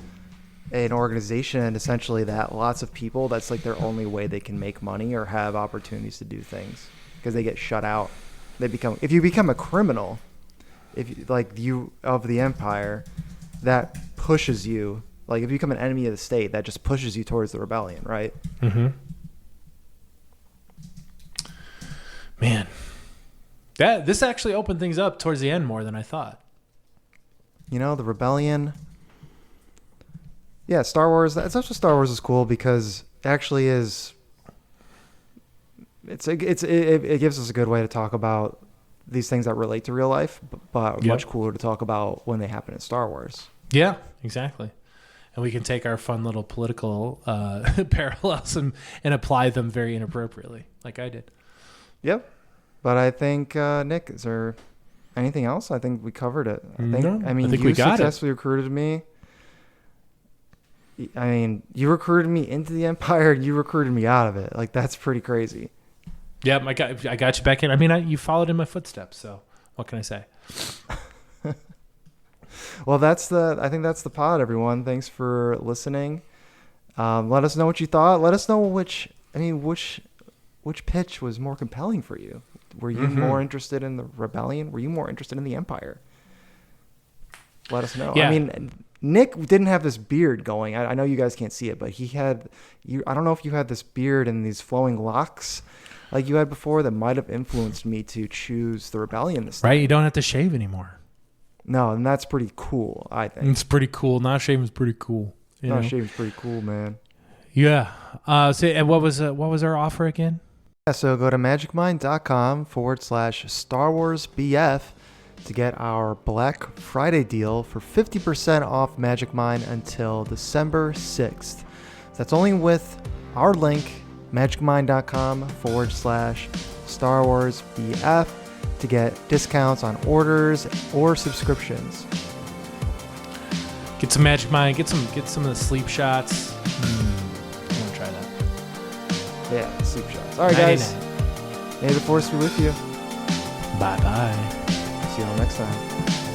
an organization essentially that lots of people, that's like their only way they can make money or have opportunities to do things, because they get shut out. If you become a criminal, of the Empire, that pushes you. Like if you become an enemy of the state, that just pushes you towards the rebellion, right? Mm-hmm. Man, this actually opened things up towards the end more than I thought. The rebellion. Yeah, Star Wars. That's also Star Wars is cool because it actually is. It gives us a good way to talk about these things that relate to real life, but much cooler to talk about when they happen in Star Wars. Yeah, exactly. And we can take our fun little political parallels and apply them very inappropriately, like I did. Yep. But I think, Nick, is there anything else? I think we covered it. I think you successfully recruited me. I mean, you recruited me into the Empire and you recruited me out of it. Like, that's pretty crazy. Yeah, I got you back in. I mean, you followed in my footsteps, so what can I say? Well, I think that's the pod, everyone. Thanks for listening. Let us know what you thought. Let us know which pitch was more compelling for you. Were you more interested in the rebellion? Were you more interested in the Empire? Let us know. Yeah. I mean, Nick didn't have this beard going. I know you guys can't see it, but he had. I don't know if you had this beard and these flowing locks like you had before that might have influenced me to choose the rebellion this time. Right, you don't have to shave anymore. No, and that's pretty cool, I think. It's pretty cool. Not shaving's pretty cool. Not shaving's pretty cool, man. Yeah. And what was our offer again? Yeah, so go to magicmind.com/Star Wars BF to get our Black Friday deal for 50% off Magic Mind until December 6th. That's only with our link, magicmind.com/Star Wars BF, to get discounts on orders or subscriptions. Get some Magic Mind. Get some of the sleep shots. I want to try that. Yeah, sleep shots. All right, guys. May the Force be with you. Bye-bye. See you all next time.